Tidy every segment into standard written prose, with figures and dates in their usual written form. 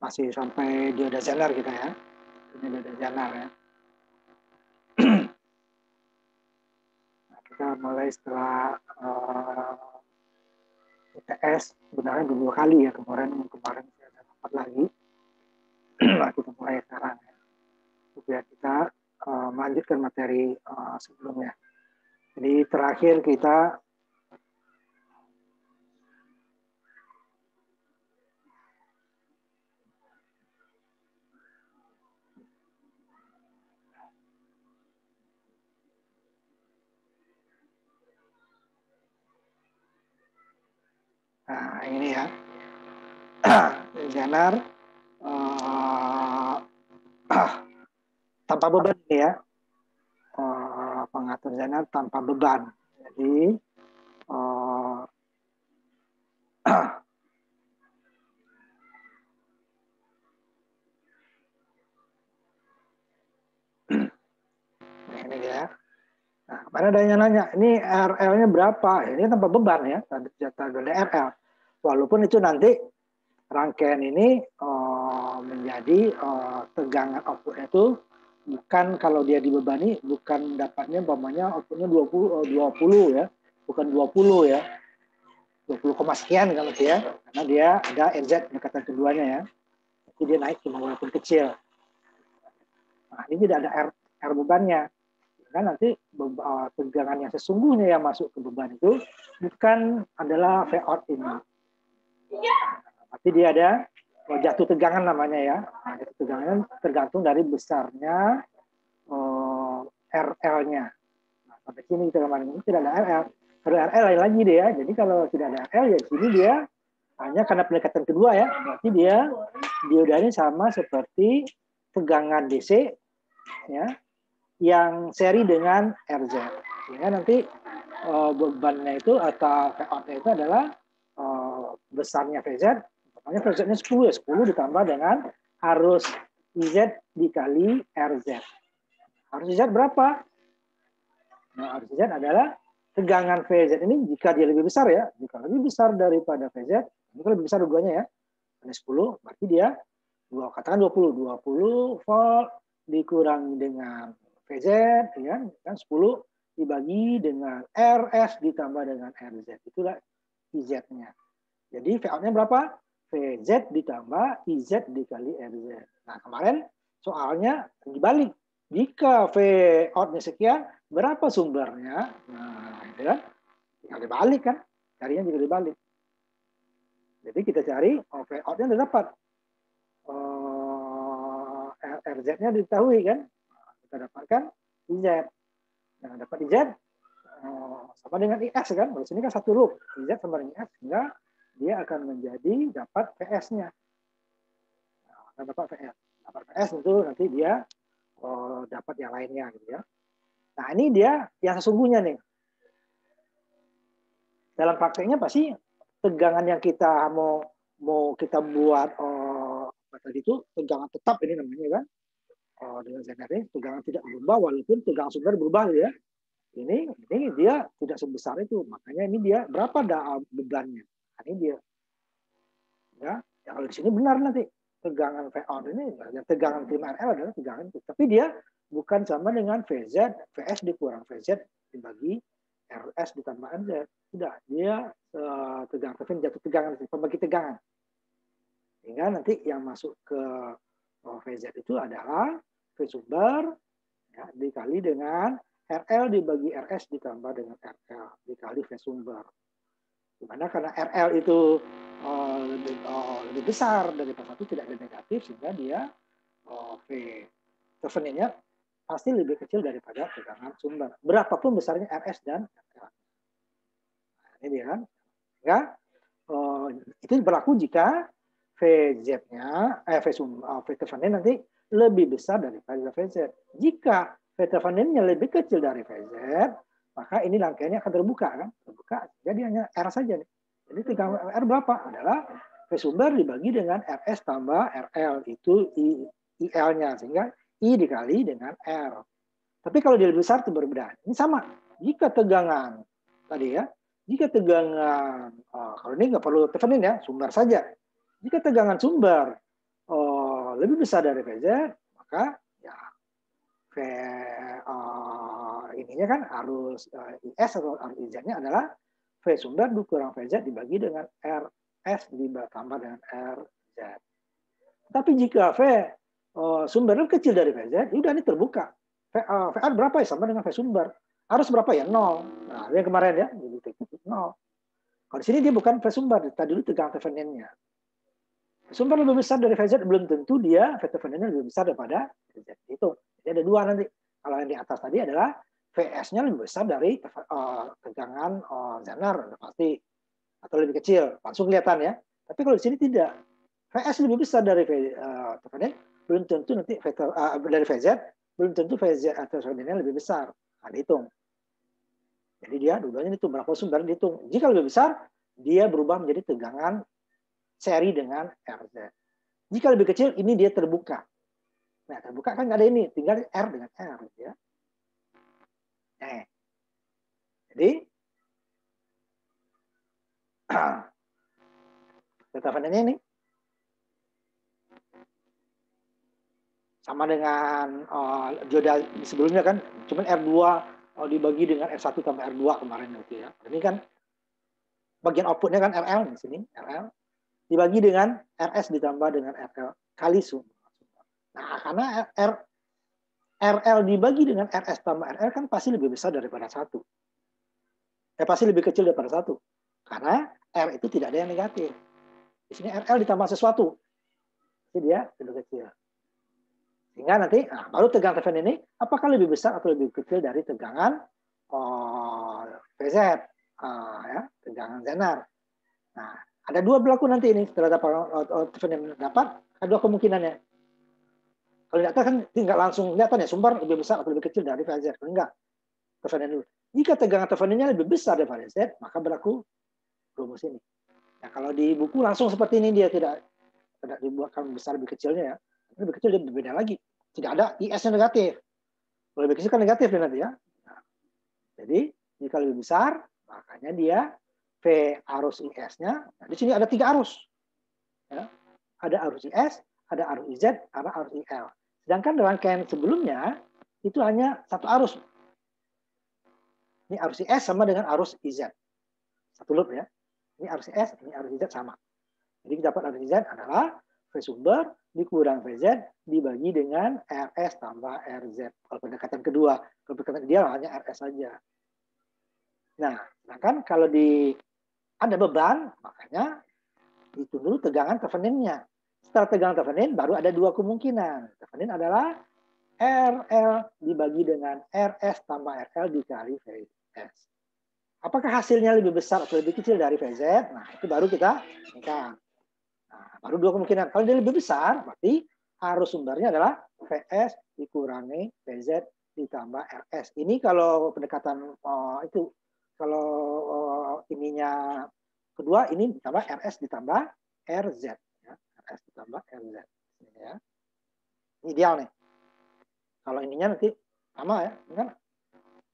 masih sampai dioda Zener kita ya. Ini dioda Zener ya. Nah, kita mulai setelah ITS sebenarnya 2 kali ya kemarin saya dapat lagi. Nah, kita mulai sekarang ya. Supaya kita melanjutkan materi sebelumnya. Jadi terakhir kita ini ya. Zener tanpa beban ini ya. Pengatur Zener tanpa beban. Jadi ini ya. Nah, kemarin ada yang nanya, ini RL-nya berapa? Ini tanpa beban ya, tanda RL. Walaupun itu nanti rangkaian ini menjadi tegangan outputnya itu bukan kalau dia dibebani, bukan dapatnya umpamanya outputnya 20 ya, bukan 20 ya, 20, sekian kalau ya, karena dia ada RZ pendekatan keduanya ya, jadi dia naik cuma walaupun kecil. Nah, ini tidak ada R bebannya. Kan nanti tegangan yang sesungguhnya yang masuk ke beban itu bukan adalah V out ini. Tapi dia ada jatuh tegangan namanya ya. Nah, jatuh tegangan tergantung dari besarnya RL-nya. Nah, sampai sini kita kemarin ini tidak ada RL. Kalau RL lain lagi dia. Jadi kalau tidak ada RL ya di sini dia hanya karena pendekatan kedua ya. Berarti dia diodanya sama seperti tegangan DC ya, yang seri dengan RZ. Sehingga nanti bebannya itu atau V-outnya itu adalah besarnya VZ, makanya VZ-nya 10 ya, 10 ditambah dengan arus IZ dikali RZ. Arus IZ berapa? Nah, arus IZ adalah tegangan VZ ini jika dia lebih besar ya, jika lebih besar daripada VZ, ini lebih besar dua-duanya ya, ini 10, berarti dia katakan 20 volt dikurangi dengan VZ, ya, kan 10 dibagi dengan RS ditambah dengan RZ. Itulah IZ-nya. Jadi V-out-nya berapa? VZ ditambah IZ dikali RZ. Nah, kemarin soalnya dibalik. Jika V-out-nya sekian, berapa sumbernya? Nah, itu kan tinggal dibalik kan. Carinya juga dibalik. Jadi kita cari V-out-nya sudah dapat. RZ-nya diketahui kan. Kita dapatkan IZ. Nah, dapat IZ sama dengan IS kan. Di sini kan satu loop. IZ sama dengan IS sehingga dia akan menjadi dapat PS-nya. Nah, dapat PS. Dapat PS itu nanti dia dapat yang lainnya gitu ya. Nah, ini dia yang sesungguhnya nih. Dalam prakteknya pasti tegangan yang kita mau kita buat apa tadi itu tegangan tetap ini namanya kan. Dengan Zener ini tegangan tidak berubah walaupun tegangan sumber berubah ya. Ini dia tidak sebesar itu, makanya ini dia berapa bebannya. Nah, ini dia. Ya, kalau di sini benar nanti tegangan V-out ini, tegangan terima RL adalah tegangan itu. Tapi dia bukan sama dengan VZ, VS dikurang VZ dibagi RS ditambah RZ. Tidak, dia tegangan, tapi jatuh tegangan, pembagi tegangan. Sehingga nanti yang masuk ke VZ itu adalah V sumber ya, dikali dengan RL dibagi RS ditambah dengan RL dikali V sumber. Dimana karena RL itu lebih besar dari V1 tidak ada negatif sehingga dia V tervennya pasti lebih kecil daripada tegangan sumber. Berapapun besarnya RS dan RL. Nah, ini dia kan. Ya, itu berlaku jika VZ-nya, V tervennya nanti lebih besar daripada VZ. Jika V tervennya lebih kecil dari VZ, maka ini rangkaiannya akan terbuka kan, terbuka. Jadi hanya R saja nih. Jadi tegangan R berapa? Adalah V sumber dibagi dengan RS tambah RL itu IL-nya sehingga I dikali dengan R. Tapi kalau dia lebih besar itu berbeda. Ini sama. Jika tegangan tadi ya, jika tegangan kalau ini nggak perlu tevenin ya, sumber saja. Jika tegangan sumber lebih besar dari VZ, maka ya V ininya kan arus IS atau arus IZ-nya adalah V sumber dikurang VZ dibagi dengan RS ditambah dengan RZ. Tapi jika V sumber lebih kecil dari VZ, udah ini terbuka. VR berapa ya sama dengan V sumber. Arus berapa ya? 0. Nah, yang kemarin ya, jadi 0. Kalau di sini dia bukan V sumber, tadi dulu tegangan Thevenin-nya. Sumber lebih besar dari VZ belum tentu dia V Thevenin-nya lebih besar daripada VZ. Itu. Jadi ada dua nanti. Kalau yang di atas tadi adalah VS-nya lebih besar dari tegangan Zener, pasti. Atau lebih kecil, langsung kelihatan ya. Tapi kalau di sini tidak. VS lebih besar dari Thevenin, belum tentu nanti dari VZ, belum tentu VZ atau Thevenin-nya lebih besar. Nah, dihitung. Jadi dia dua-duanya itu berapa sumber dihitung. Jika lebih besar, dia berubah menjadi tegangan seri dengan RZ. Jika lebih kecil, ini dia terbuka. Nah, terbuka kan nggak ada ini, tinggal R dengan R. Ya. Jadi, Thevenin-nya ini sama dengan dioda sebelumnya kan, cuman R2 dibagi dengan R1 tambah R2 kemarin gitu ya. Ini kan bagian outputnya kan RL di sini, RL dibagi dengan RS ditambah dengan RL kali sumber. Nah, karena RL dibagi dengan RS tambah RL kan pasti lebih besar daripada 1. Pasti lebih kecil daripada 1. Karena R itu tidak ada yang negatif. Di sini RL ditambah sesuatu. Jadi dia lebih kecil. Sehingga nanti baru tegangan Thevenin ini apakah lebih besar atau lebih kecil dari tegangan VZ, ya, tegangan Zener. Nah, ada dua berlaku nanti ini setelah dapat Thevenin dapat, ada dua kemungkinannya. Kalau tidak kan tinggal langsung kelihatan ya sumber lebih besar atau lebih kecil dari VZ. Kalau enggak, Thevenin dulu. Jika tegangan Thevenin-nya lebih besar dari VZ, maka berlaku rumus ini. Nah, kalau di buku langsung seperti ini dia tidak dibuatkan besar lebih kecilnya ya. Lebih kecil dia berbeda lagi. Tidak ada IS-nya negatif. Kalau lebih kecil kan negatif dia nanti ya. Nah, jadi jika lebih besar, makanya dia V arus IS-nya. Nah, di sini ada 3 arus. Ya. Ada arus IS, ada arus IZ, ada arus IL. Sedangkan rangkaian sebelumnya itu hanya satu arus. Ini arus IS sama dengan arus IZ. Satu loop ya. Ini arus IS, ini arus IZ sama. Jadi kita dapat arus IZ adalah V sumber dikurang VZ dibagi dengan RS tambah RZ. Kalau pendekatan kedua, kalau pendekatan ideal hanya RS saja. Nah, sedangkan kalau ada beban, makanya itu dulu tegangan Thevenin-nya. Setelah tegangan Thevenin, baru ada dua kemungkinan. Thevenin adalah RL dibagi dengan RS tambah RL dikali VS. Apakah hasilnya lebih besar atau lebih kecil dari VZ? Nah, itu baru kita ingat. Nah, baru dua kemungkinan. Kalau dia lebih besar, berarti arus sumbernya adalah VS dikurangi VZ ditambah RS. Ini kalau pendekatan itu, kalau ininya kedua, ini ditambah RS ditambah RZ. Ya. RS ditambah RZ. Ya. Ini ideal nih. Kalau ininya nanti sama ya, ini kan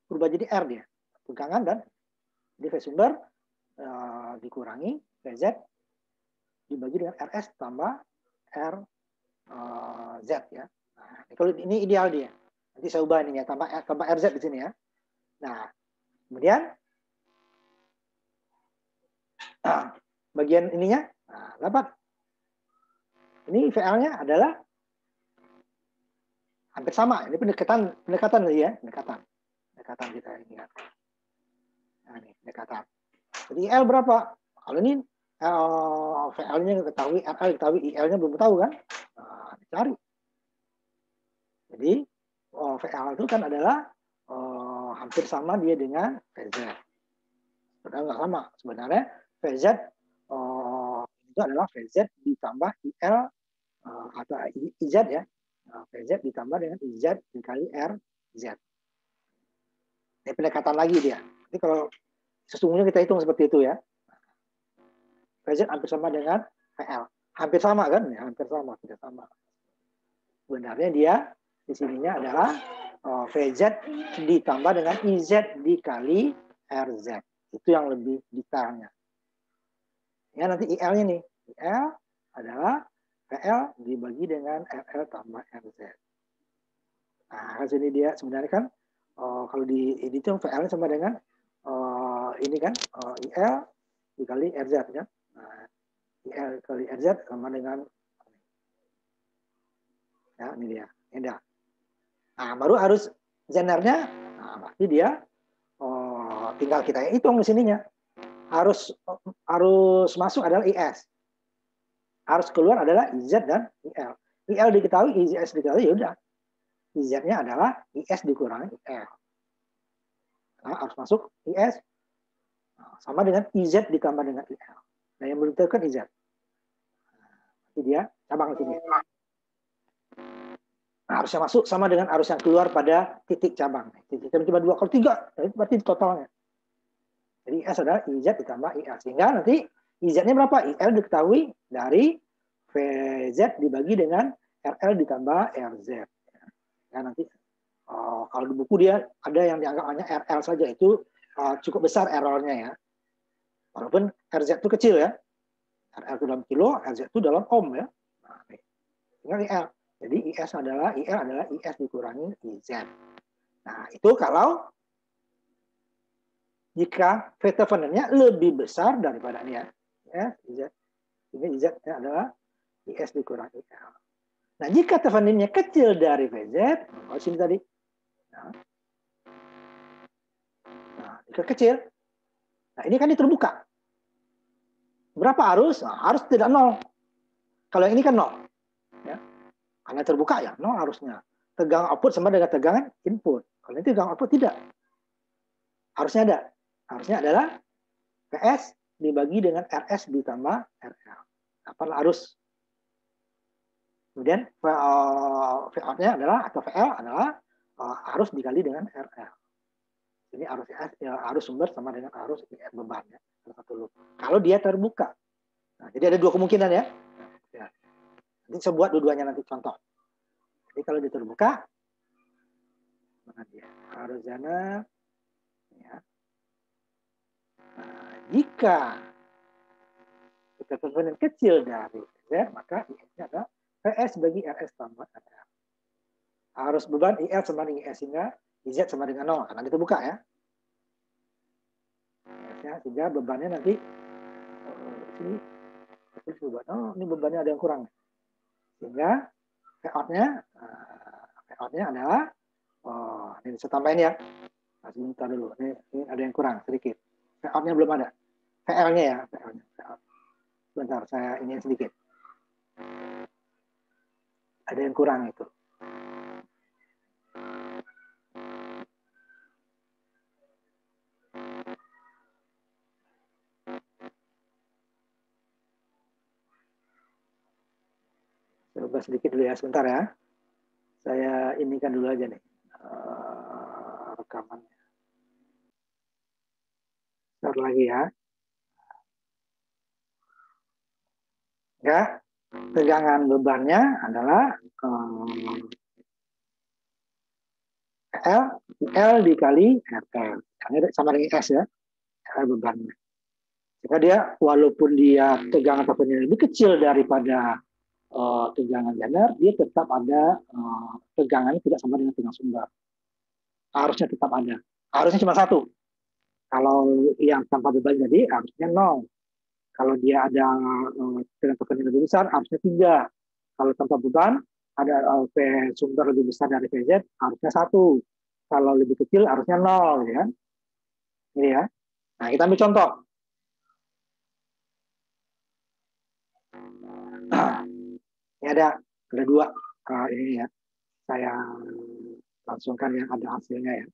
berubah jadi R dia. Tegangan dan di V sumber dikurangi VZ dibagi dengan RS tambah RZ ya. Nah, kalau ini ideal dia. Nanti saya ubah ini ya, tambah RZ di sini ya. Nah, kemudian bagian ininya dapat. Ini VL-nya adalah hampir sama. Ini pendekatan tadi ya, pendekatan kita ingat. Nah, ini pendekatan. Jadi L berapa? Kalau ini VL-nya ketahui, RL ketahui, IL-nya belum tahu kan? Nah, dicari. Jadi VL itu kan adalah hampir sama dia dengan VZ. Sebenarnya nggak sama. Sebenarnya VZ itu adalah VZ ditambah IL atau IZ ya. VZ ditambah dengan IZ dikali RZ. Ini pendekatan lagi dia. Jadi kalau sesungguhnya kita hitung seperti itu ya. VZ hampir sama dengan VL. Hampir sama kan? Ya, hampir sama, tidak sama. Sebenarnya dia di sininya adalah VZ ditambah dengan IZ dikali RZ. Itu yang lebih detailnya. Ya nanti IL-nya nih. IL adalah VL dibagi dengan RL tambah RZ. Nah, sini dia sebenarnya kan kalau di ini tuh VL sama dengan ini kan IL dikali RZ kan. Nah, IL kali RZ sama dengan ya ini dia. Ini dia. Nah, baru arus Zenernya, nah, berarti dia tinggal kita hitung di sininya. Arus masuk adalah IS. Arus keluar adalah IZ dan IL. IL diketahui, IS diketahui, ya udah. IZ-nya adalah IS dikurangi IL. Nah, arus masuk IS sama dengan IZ ditambah dengan IL. Nah, yang menentukan IZ. Jadi dia cabang di sini. Nah, arus yang masuk sama dengan arus yang keluar pada titik cabang. Titik cabang cuma 2, kalau 3, itu berarti totalnya. Jadi IS adalah IZ ditambah IL. Sehingga nanti IZ-nya berapa? IL diketahui dari VZ dibagi dengan RL ditambah RZ. Ya, nanti kalau di buku dia ada yang dianggap hanya RL saja, itu cukup besar errornya ya. Walaupun RZ itu kecil ya. RL itu dalam kilo, RZ itu dalam ohm ya. Nah, tinggal IL. Jadi IL adalah IS dikurangi IZ. Nah, itu kalau jika V Theveninnya lebih besar daripada ini ya. IZ. Ini IZ adalah IS dikurangi IL. Nah, jika Theveninnya kecil dari VZ, sini tadi. Nah, jika kecil. Nah, ini kan ini terbuka. Berapa arus? Nah, arus tidak 0. Kalau yang ini kan 0. Ya. Karena terbuka ya 0 arusnya. Tegangan output sama dengan tegangan input. Kalau ini tegangan output tidak. Harusnya ada. Harusnya adalah PS dibagi dengan RS ditambah RL. Apa arus? Kemudian VO-nya adalah, atau VL adalah arus dikali dengan RL. Ini arus sumber sama dengan arus beban ya. Kalau dia terbuka. Nah, jadi ada dua kemungkinan ya. Nanti saya buat dua-duanya nanti contoh. Jadi kalau dia terbuka, mana dia? Arus Zener. Ya. Nah, jika kita Thevenin kecil dari Z, maka IS-nya adalah PS bagi RS tambah RL. Arus beban IL sama dengan IS, sehingga IZ sama dengan 0, karena dia terbuka ya. Sehingga bebannya nanti sini ini bebannya ada yang kurang, sehingga V-outnya adalah ini saya tambahin ya, sebentar dulu, ini ada yang kurang sedikit, V-outnya belum ada, VL-nya ya, sebentar saya ini sedikit, ada yang kurang itu. Coba sedikit dulu ya, sebentar ya. Saya inikan dulu aja nih rekamannya. Sebentar lagi ya. Ya, tegangan bebannya adalah L dikali RL. Sama dengan S ya, L bebannya. Jika dia, walaupun dia tegangan Thevenin lebih kecil daripada tegangan Zener, dia tetap ada tegangannya tidak sama dengan tegangan sumber. Harusnya tetap ada. Harusnya cuma satu. Kalau yang tanpa beban jadi harusnya 0. Kalau dia ada tegangan Thevenin lebih besar, harusnya 3. Kalau tanpa beban, ada V sumber lebih besar dari VZ, harusnya 1. Kalau lebih kecil, harusnya 0. Ya. Ini ya. Nah, kita ambil contoh. Ini ada 2 ini ya. Saya langsungkan yang ada hasilnya ya.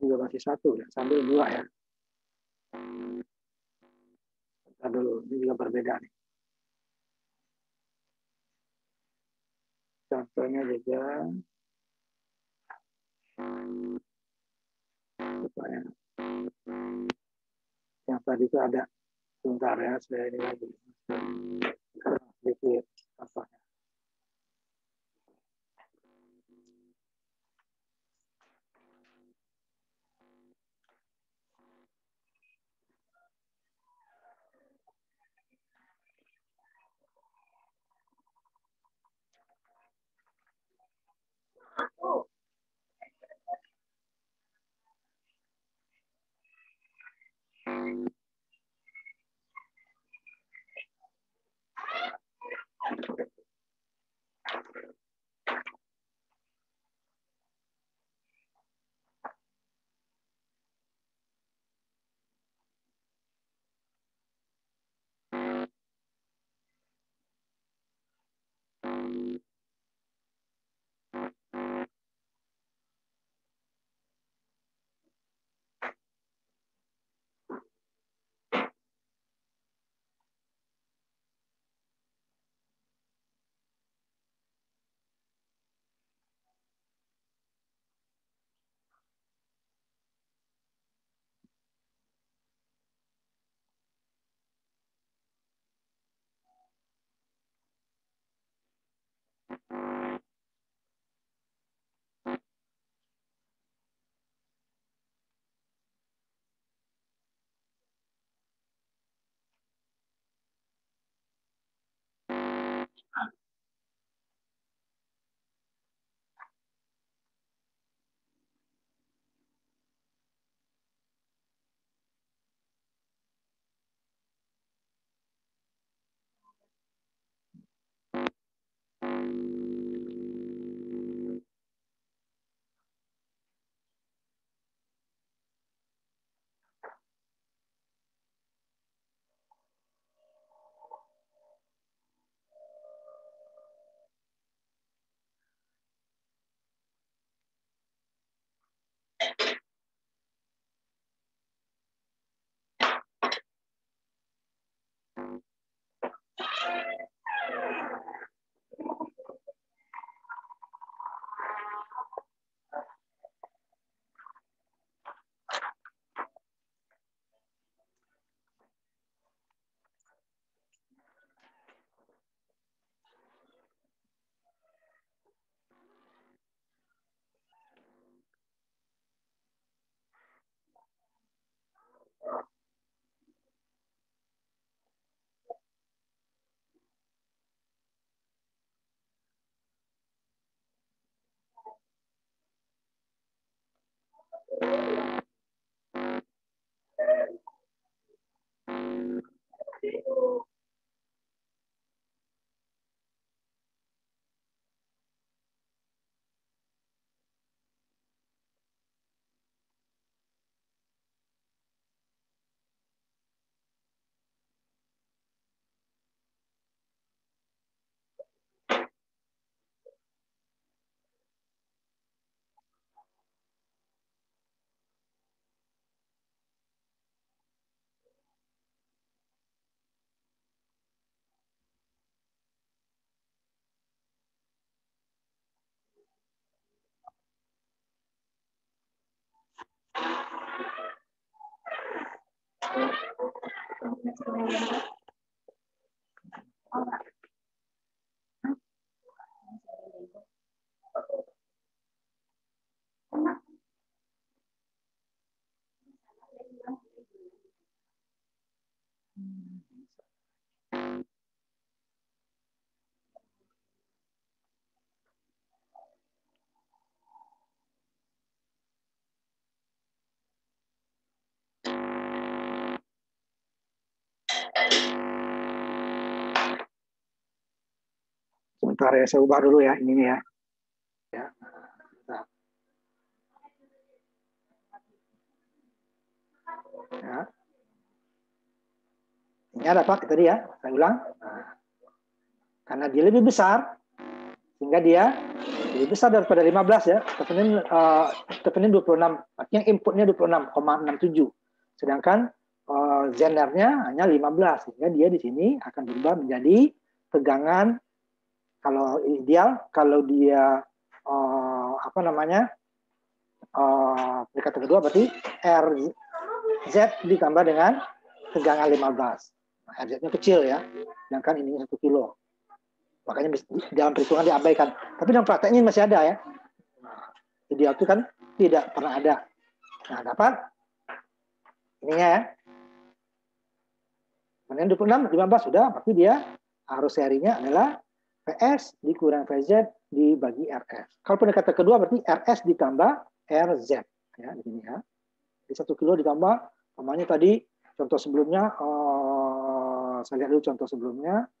Juga masih 1 ya, sambil 2 ya. Bentar dulu, ini juga berbeda nih. Contohnya juga supaya yang tadi itu ada Sebentar ya, saya ini lagi sedikit contohnya. Sebentar ya, saya ubah dulu ya ini ya. Ya. Ya. Ini ada Pak tadi ya, saya ulang. Nah, karena dia lebih besar, sehingga dia lebih besar daripada 15 ya. Stephanie 26, artinya inputnya 26,67. Sedangkan Zener-nya hanya 15, sehingga dia di sini akan berubah menjadi tegangan kalau ideal, kalau dia pendekatan kedua berarti RZ ditambah dengan tegangan 15. Nah, RZ-nya kecil ya, sedangkan ininya 1 kilo. Makanya dalam perhitungan diabaikan. Tapi dalam prakteknya masih ada ya. Nah, ideal itu kan tidak pernah ada. Nah, dapat ininya ya. Kemudian 26, 15 sudah, berarti dia arus serinya adalah PS dikurang VZ dibagi RS. Kalau pendekatan kedua berarti RS ditambah RZ. Ya, di sini ya. Jadi 1 kilo ditambah, namanya tadi contoh sebelumnya, saya lihat dulu contoh sebelumnya,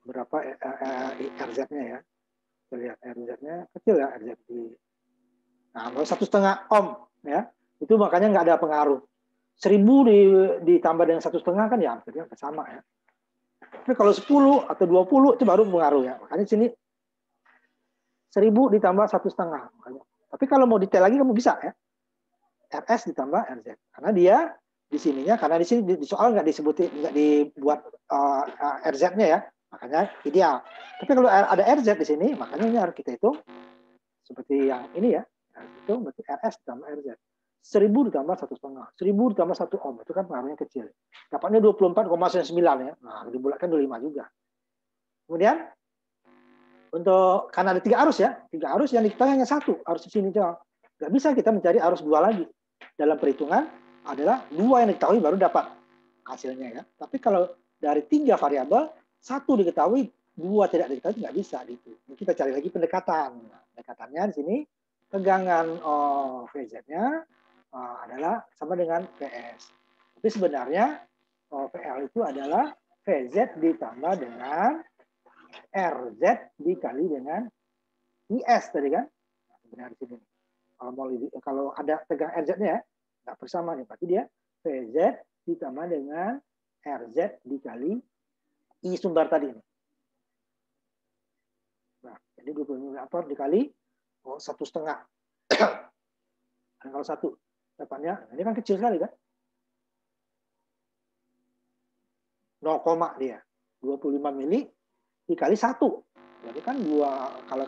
berapa RZ-nya ya. Kita lihat RZ-nya kecil ya, RZ di. Nah, 1,5 ohm ya. Itu makanya nggak ada pengaruh. 1000 ditambah dengan 1,5 kan ya hampir sama ya. Tapi kalau 10 atau 20 itu baru pengaruh ya. Makanya sini 1000 ditambah 1,5. Tapi kalau mau detail lagi kamu bisa ya. RS ditambah RZ. Karena dia di sininya, karena di sini di soal nggak disebutin, nggak dibuat RZ-nya ya. Makanya ideal. Tapi kalau ada RZ di sini, makanya ini harus kita hitung seperti yang ini ya. Itu berarti RS ditambah RZ. 1000 ditambah 1,5. 1000 ditambah 1 ohm. Itu kan pengaruhnya kecil. Dapatnya 24,9 ya. Nah, dibulatkan 25 juga. Kemudian, untuk karena ada 3 arus ya. 3 arus yang diketahui hanya 1. Arus di sini doang. Nggak bisa kita mencari arus 2 lagi. Dalam perhitungan adalah 2 yang diketahui baru dapat hasilnya ya. Tapi kalau dari 3 variabel, 1 diketahui, 2 tidak diketahui, nggak bisa gitu. Kita cari lagi pendekatan. Nah, pendekatannya di sini tegangan VZ-nya adalah sama dengan PS. Tapi sebenarnya PL itu adalah VZ ditambah dengan RZ dikali dengan IS tadi kan. Nah, sebenarnya di sini. Kalau ada tegangan RZ-nya ya, nggak bersama nih. Berarti dia VZ ditambah dengan RZ dikali I sumber tadi. Nah, jadi 25 ampere dikali 1,5. Dan kalau 1 dapatnya, ini kan kecil sekali kan? 0, dia. 25 mili dikali 1. Berarti kan 2, kalau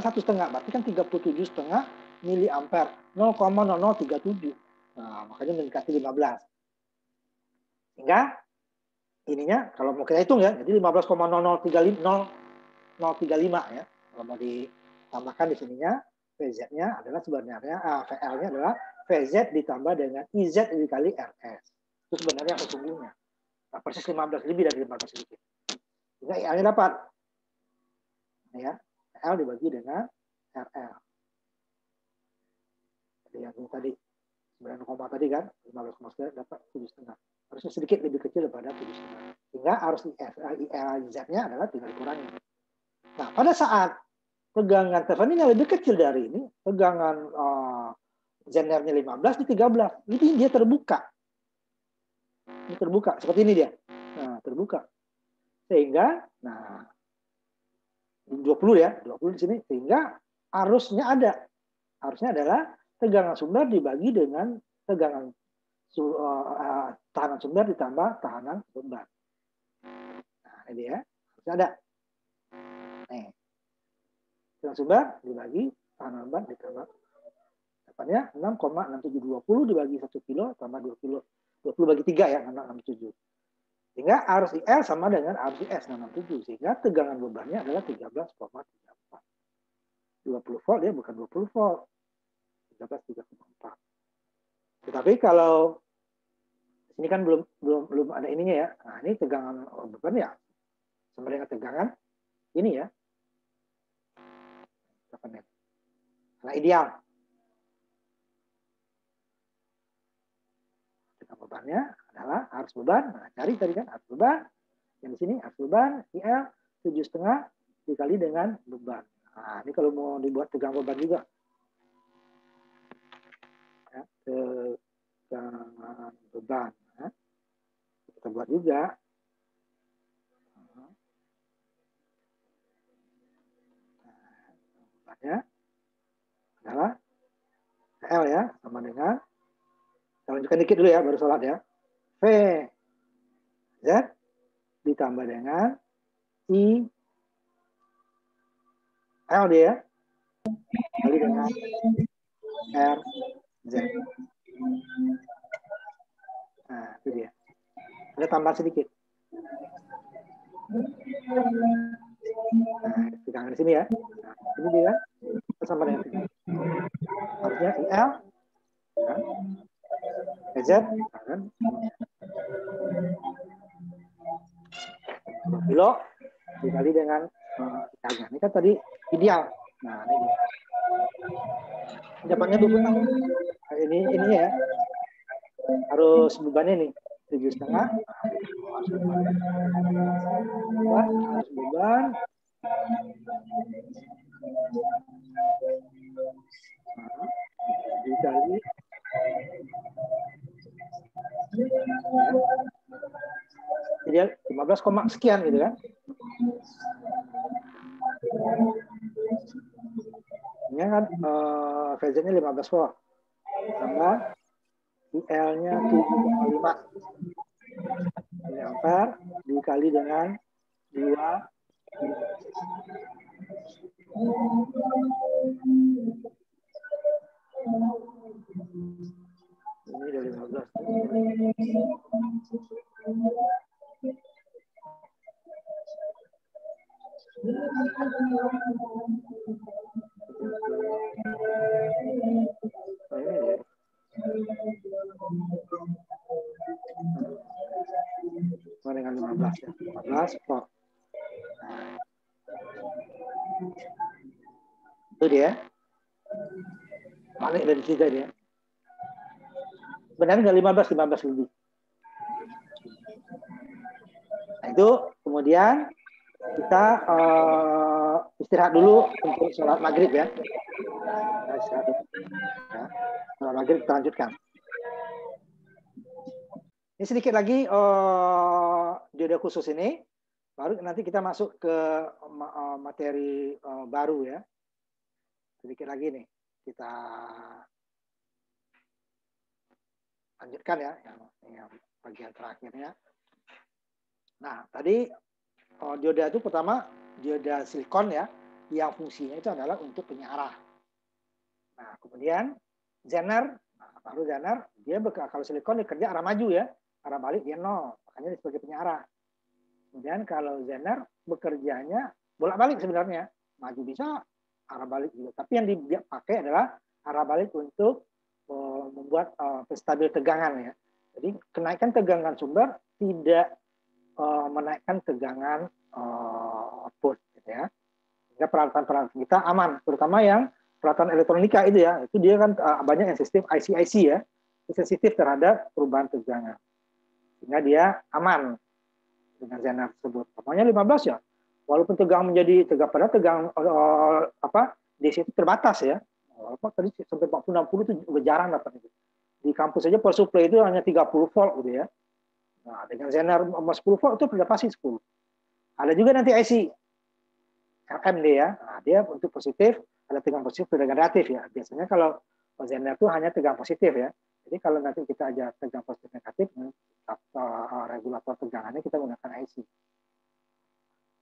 1,5, berarti kan 37,5 mili ampere. 0,0037. Nah, makanya mendekati 15. Sehingga ininya, kalau mau kita hitung ya, jadi 15,035 ya. Kalau mau ditambahkan di sininya, VZ-nya adalah sebenarnya, VL-nya adalah VZ ditambah dengan IZ dikali RS. Itu sebenarnya sesungguhnya. Nah, persis 15 lebih dari 15 sedikit. Sehingga IL-nya dapat. Ya, L dibagi dengan RL. Jadi yang ini tadi, 9, tadi kan, 15,9 dapat 7,5. Harusnya sedikit lebih kecil daripada 7,5. Sehingga harus IZ-nya adalah tinggal dikurangi. Nah, pada saat tegangan Thevenin yang lebih kecil dari ini, tegangan Zener-nya 15 di 13. Ini dia terbuka. Ini terbuka, seperti ini dia. Nah, terbuka. Sehingga, nah, 20 ya, 20 di sini. Sehingga arusnya ada. Arusnya adalah tegangan sumber dibagi dengan tegangan tahanan sumber ditambah tahanan beban. Nah, ini dia. Harusnya ada. Nih. Tegangan sumber dibagi tahanan beban ditambah. Dapatnya 6,6720 dibagi 1 kilo tambah 2 kilo. 20 bagi 3 ya, 667. Sehingga arus IL sama dengan arus IS 667. Sehingga tegangan bebannya adalah 13,34. 20 volt ya, bukan 20 volt. 13,34. Tetapi kalau ini kan belum ada ininya ya. Nah, ini tegangan beban ya. Sama dengan tegangan ini ya. Nah, ideal. Tegangan bebannya adalah arus beban. Nah, cari tadi kan arus beban. Yang di sini arus beban IL 7,5 dikali dengan beban. Nah, ini kalau mau dibuat tegangan beban juga. Ya, tegangan beban. Nah, kita buat juga. Bebannya adalah L ya, sama dengan, kita lanjutkan dikit dulu ya, baru sholat ya. V Z ditambah dengan I L dia ya, kali dengan R Z. Nah, itu dia. Ada tambahan sedikit. Nah, tegangan di sini ya. Nah, ini dia sama dengan ini. Harusnya IL kan? PZ kan? Kilo dikali dengan tegangan. Ini kan tadi ideal. Nah, ini dia. Dapatnya 26. Nah, ini ya. Harus bebannya nih 7,5. Harus beban ya. Harus beban. Dikali ya. Jadi 15, sekian gitu kan. Ini kan VZ-nya 15 volt. Tambah IL-nya 7,5 miliampere dikali dengan 2. Ini dari 15. Dengan 15 ya. 15 volt. Itu dia. Balik dari 3 dia. Sebenarnya nggak 15 lebih. Nah, itu kemudian kita istirahat dulu untuk sholat maghrib ya. Istirahat dulu. Ya. Sholat maghrib kita lanjutkan. Ini sedikit lagi dioda khusus ini. Baru nanti kita masuk ke materi baru ya. Sedikit lagi nih kita lanjutkan ya, yang bagian terakhirnya. Nah, tadi dioda itu pertama dioda silikon ya, yang fungsinya itu adalah untuk penyiarah. Nah, kemudian Zener, baru Zener, dia kalau silikon dia kerja arah maju ya, arah balik dia 0, makanya dia sebagai penyiarah. Kemudian kalau Zener bekerjanya bolak-balik sebenarnya, maju bisa, arah balik juga. Tapi yang dipakai adalah arah balik untuk membuat stabil tegangan ya. Jadi kenaikan tegangan sumber tidak menaikkan tegangan output gitu ya. Sehingga peralatan-peralatan kita aman, terutama yang peralatan elektronika itu ya. Itu dia kan banyak yang sistem IC ya. Itu sensitif terhadap perubahan tegangan. Sehingga dia aman dengan Zener tersebut. Pokoknya 15 ya. Walaupun tegangan menjadi padahal tegangan DC itu terbatas ya. Tadi sampai 40-60 itu udah jarang dapat itu. Di kampus saja power supply itu hanya 30 volt gitu ya. Nah, dengan Zener 10 volt itu sudah pasti 10. Ada juga nanti IC LMD ya. Nah, dia untuk positif, ada tegangan positif dan negatif ya. Biasanya kalau Zener itu hanya tegangan positif ya. Jadi kalau nanti kita aja tegangan positif negatif, regulator tegangannya kita gunakan IC.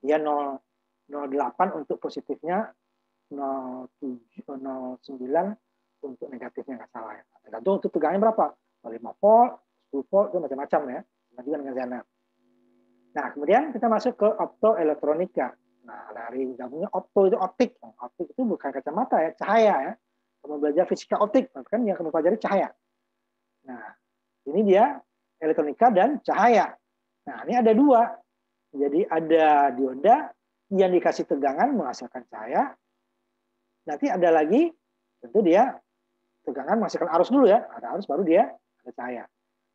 Dia 0,08 untuk positifnya, 0,9 untuk negatifnya, nggak salah ya. Tergantung untuk tegangannya berapa, 5 volt, 10 volt itu macam-macam ya. Sama juga dengan Zener. Nah, kemudian kita masuk ke optoelektronika. Nah, dari gabungnya opto itu optik. Optik itu bukan kacamata ya, cahaya ya. Kamu belajar fisika optik, kan yang kamu pelajari cahaya. Nah, ini dia elektronika dan cahaya. Nah, ini ada 2. Jadi ada dioda yang dikasih tegangan menghasilkan cahaya. Nanti ada lagi, tentu dia tegangan menghasilkan arus dulu ya. Ada arus baru dia ada cahaya.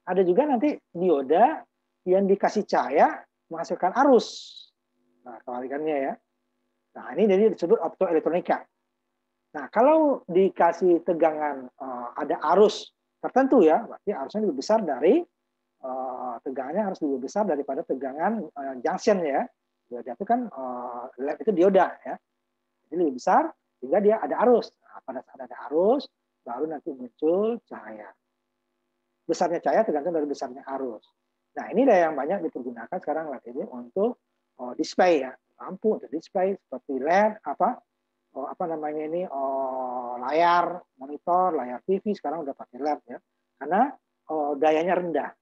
Ada juga nanti dioda yang dikasih cahaya menghasilkan arus. Nah, kebalikannya ya. Nah, ini jadi disebut optoelektronika. Nah, kalau dikasih tegangan ada arus tertentu ya, berarti arusnya lebih besar dari tegangannya harus lebih besar daripada tegangan junction ya. Dioda itu kan led itu dioda ya. Jadi lebih besar sehingga dia ada arus. Nah, pada saat ada arus baru nanti muncul cahaya. Besarnya cahaya tergantung dari besarnya arus. Nah, ini yang banyak dipergunakan sekarang ini untuk display ya, lampu untuk display seperti LED apa namanya ini layar monitor, layar TV sekarang udah pakai LED ya, karena dayanya rendah.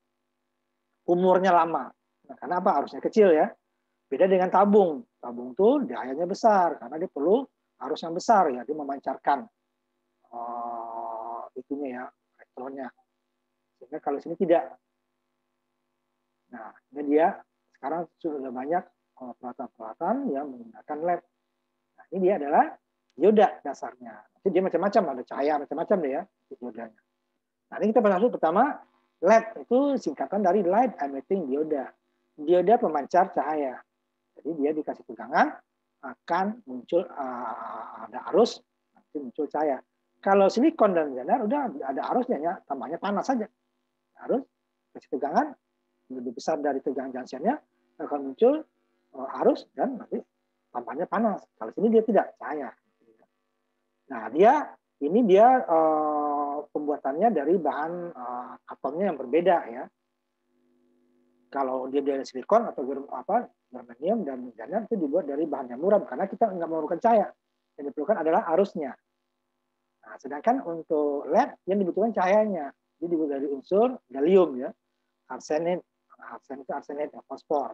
umurnya lama. Nah, karena apa? Arusnya kecil ya. Beda dengan tabung. Tabung tuh dayanya besar karena dia perlu arus yang besar ya. Dia memancarkan itunya ya, elektronnya. Sehingga kalau sini tidak. Nah, ini dia sekarang sudah banyak peralatan-peralatan yang menggunakan LED. Nah, ini dia adalah dioda dasarnya. Jadi dia macam-macam, ada cahaya macam-macam deh ya diodanya. Nah, ini kita bahas pertama, LED itu singkatan dari light emitting dioda. Dioda pemancar cahaya. Jadi dia dikasih tegangan akan muncul ada arus, nanti muncul cahaya. Kalau silikon dan zener udah ada arusnya ya, tambahnya panas saja. Arus kasih tegangan lebih besar dari tegangan junction-nya akan muncul arus dan nanti tambahnya panas. Kalau sini dia tidak, cahaya. Nah, ini dia pembuatannya dari bahan atomnya yang berbeda ya. Kalau dia dari silikon atau germanium dan zener itu dibuat dari bahan yang murah karena kita nggak memerlukan cahaya. Yang diperlukan adalah arusnya. Nah, sedangkan untuk LED yang dibutuhkan cahayanya. Jadi dibuat dari unsur gallium ya, arsenet itu arsenet fosfor.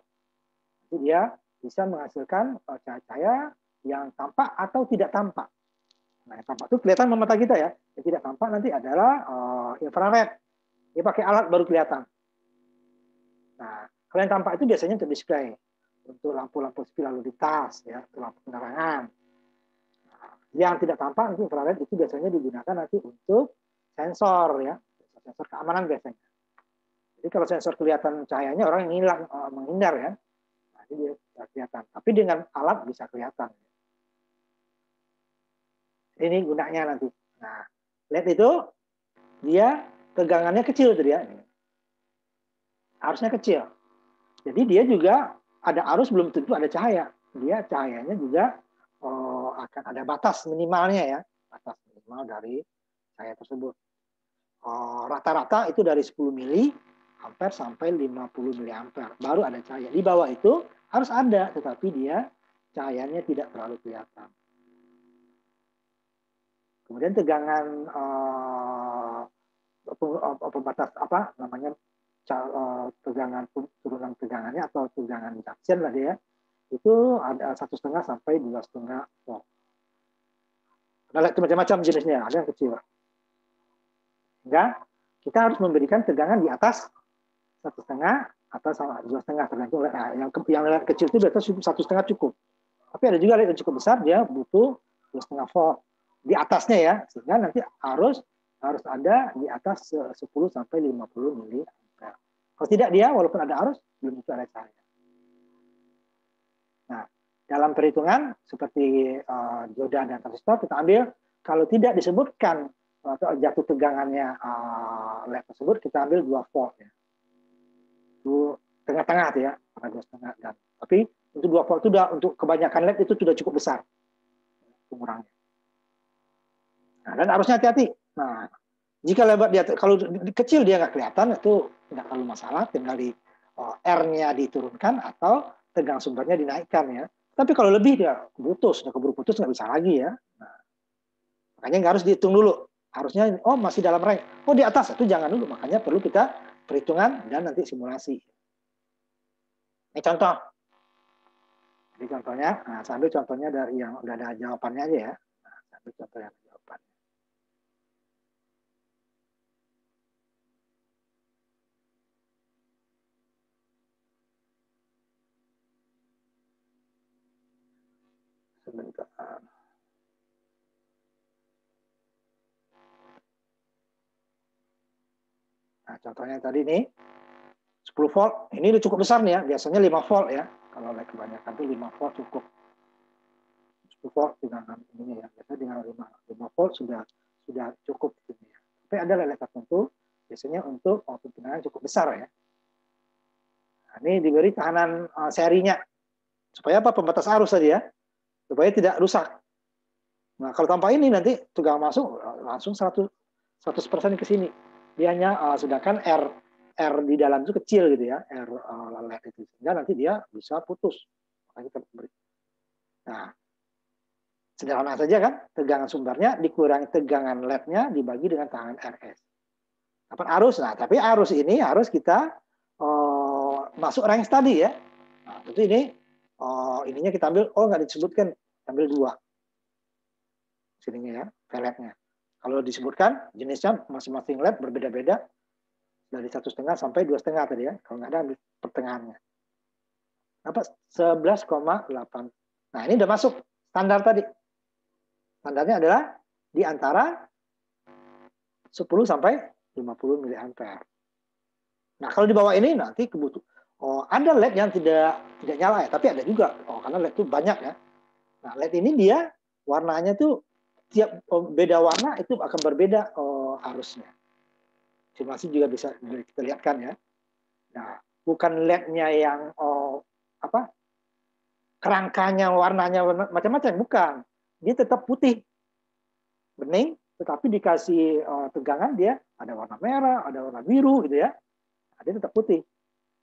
Jadi dia bisa menghasilkan cahaya yang tampak atau tidak tampak. Nah, yang tampak itu kelihatan sama mata kita ya. Yang tidak tampak nanti adalah infrared. Dia pakai alat baru kelihatan. Nah, kalau yang tampak itu biasanya untuk display, untuk lampu-lampu spiral lalu lintas, ya, lampu penerangan. Nah, yang tidak tampak nanti infrared itu biasanya digunakan nanti untuk sensor ya, sensor keamanan biasanya. Jadi kalau sensor kelihatan cahayanya orang yang menghindar ya, nah, ini dia tidak kelihatan. Tapi dengan alat bisa kelihatan. Ini gunanya nanti. Nah, LED itu dia tegangannya kecil tuh dia. Arusnya kecil. Jadi dia juga ada arus belum tentu ada cahaya. Dia cahayanya juga akan ada batas minimalnya ya. Batas minimal dari cahaya tersebut. Rata-rata itu dari 10 mili ampere sampai 50 mili ampere. Baru ada cahaya. Di bawah itu harus ada, tetapi dia cahayanya tidak terlalu kelihatan. Kemudian tegangan pembatas apa namanya tegangan turunan tegangannya atau tegangan junction lah dia itu ada 1,5 sampai 2,5 volt. Nah, itu macam-macam jenisnya, ada yang kecil. Sehingga kita harus memberikan tegangan di atas 1,5 atau 2,5 tergantung. Yang kecil itu di atas 1,5 cukup. Tapi ada juga yang cukup besar dia butuh 2,5 volt di atasnya ya, sehingga nanti harus ada di atas 10 sampai 50 mili. Kalau tidak dia, walaupun ada arus, belum tentu ada cahaya. Nah, dalam perhitungan seperti dioda dan transistor, kita ambil kalau tidak disebutkan atau jatuh tegangannya LED tersebut, kita ambil 2 volt ya. Itu tengah-tengah ya, 2,5 dan. Tapi untuk 2 volt itu sudah untuk kebanyakan LED itu sudah cukup besar pengurangnya. Nah, dan arusnya hati-hati. Nah, jika lebar dia kalau kecil dia nggak kelihatan itu nggak terlalu masalah, tinggal di R-nya diturunkan atau tegangan sumbernya dinaikkan ya. Tapi kalau lebih dia putus, sudah keburu putus nggak bisa lagi ya. Nah, makanya nggak harus dihitung dulu. Harusnya masih dalam range. Di atas itu jangan dulu. Makanya perlu kita perhitungan dan nanti simulasi. Ini contoh. Ini contohnya. Nah, saya ambil contohnya dari yang udah ada jawabannya aja ya. Nah, saya ambil contoh yang jawabannya. Sebentar. Nah, contohnya tadi nih 10 volt. Ini udah cukup besar nih ya. Biasanya 5 volt ya. Kalau LED kebanyakan itu 5 volt cukup. 10 volt dengan ini ya. Biasanya dengan 5 volt sudah cukup gitu ya. Tapi ada LED tertentu biasanya untuk tegangan cukup besar ya. Nah, ini diberi tahanan serinya. Supaya apa? Pembatas arus tadi ya. Supaya tidak rusak. Nah, kalau tanpa ini nanti tegangan masuk langsung 100% ke sini. Dia hanya sedangkan R di dalam itu kecil gitu ya, R LED itu. Sehingga nanti dia bisa putus. Nah, sederhana saja kan, tegangan sumbernya dikurangi tegangan LED-nya dibagi dengan tegangan RS. Dapat arus. Nah, tapi arus ini harus kita masuk range tadi ya. Nah, tentu ini ininya kita ambil, nggak disebutkan, ambil 2 sininya ya, peletnya. Kalau disebutkan jenisnya masing-masing led berbeda-beda dari 1,5 sampai 2,5 tadi ya. Kalau nggak ada ambil pertengahannya. Apa 11,8. Nah, ini udah masuk standar tadi. Standarnya adalah di antara 10 sampai 50 mA. Nah, kalau di bawah ini nanti ada LED yang tidak nyala ya, tapi ada juga. Karena LED itu banyak ya. Nah, LED ini dia warnanya tuh tiap beda warna itu akan berbeda arusnya. Simulasi juga bisa kita lihatkan ya. Nah, bukan LED-nya yang kerangkanya warnanya macam-macam, bukan. Dia tetap putih, bening, tetapi dikasih tegangan dia ada warna merah, ada warna biru gitu ya. Nah, dia tetap putih.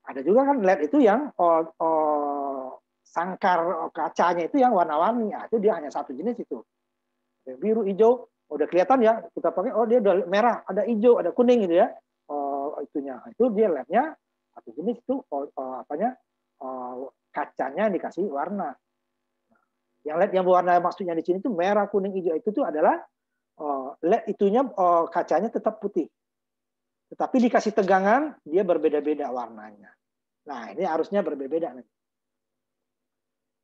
Ada juga kan LED itu yang sangkar kacanya itu yang warna-warni. Nah, itu dia hanya satu jenis itu. Yang biru, hijau, udah kelihatan ya. Kita pakai, dia udah merah, ada hijau, ada kuning gitu ya. Itunya. Itu dia LED-nya satu jenis itu kacanya dikasih warna. Yang LED yang berwarna maksudnya di sini itu merah, kuning, hijau itu tuh adalah LED itunya kacanya tetap putih. Tetapi dikasih tegangan dia berbeda-beda warnanya. Nah, ini harusnya berbeda nih.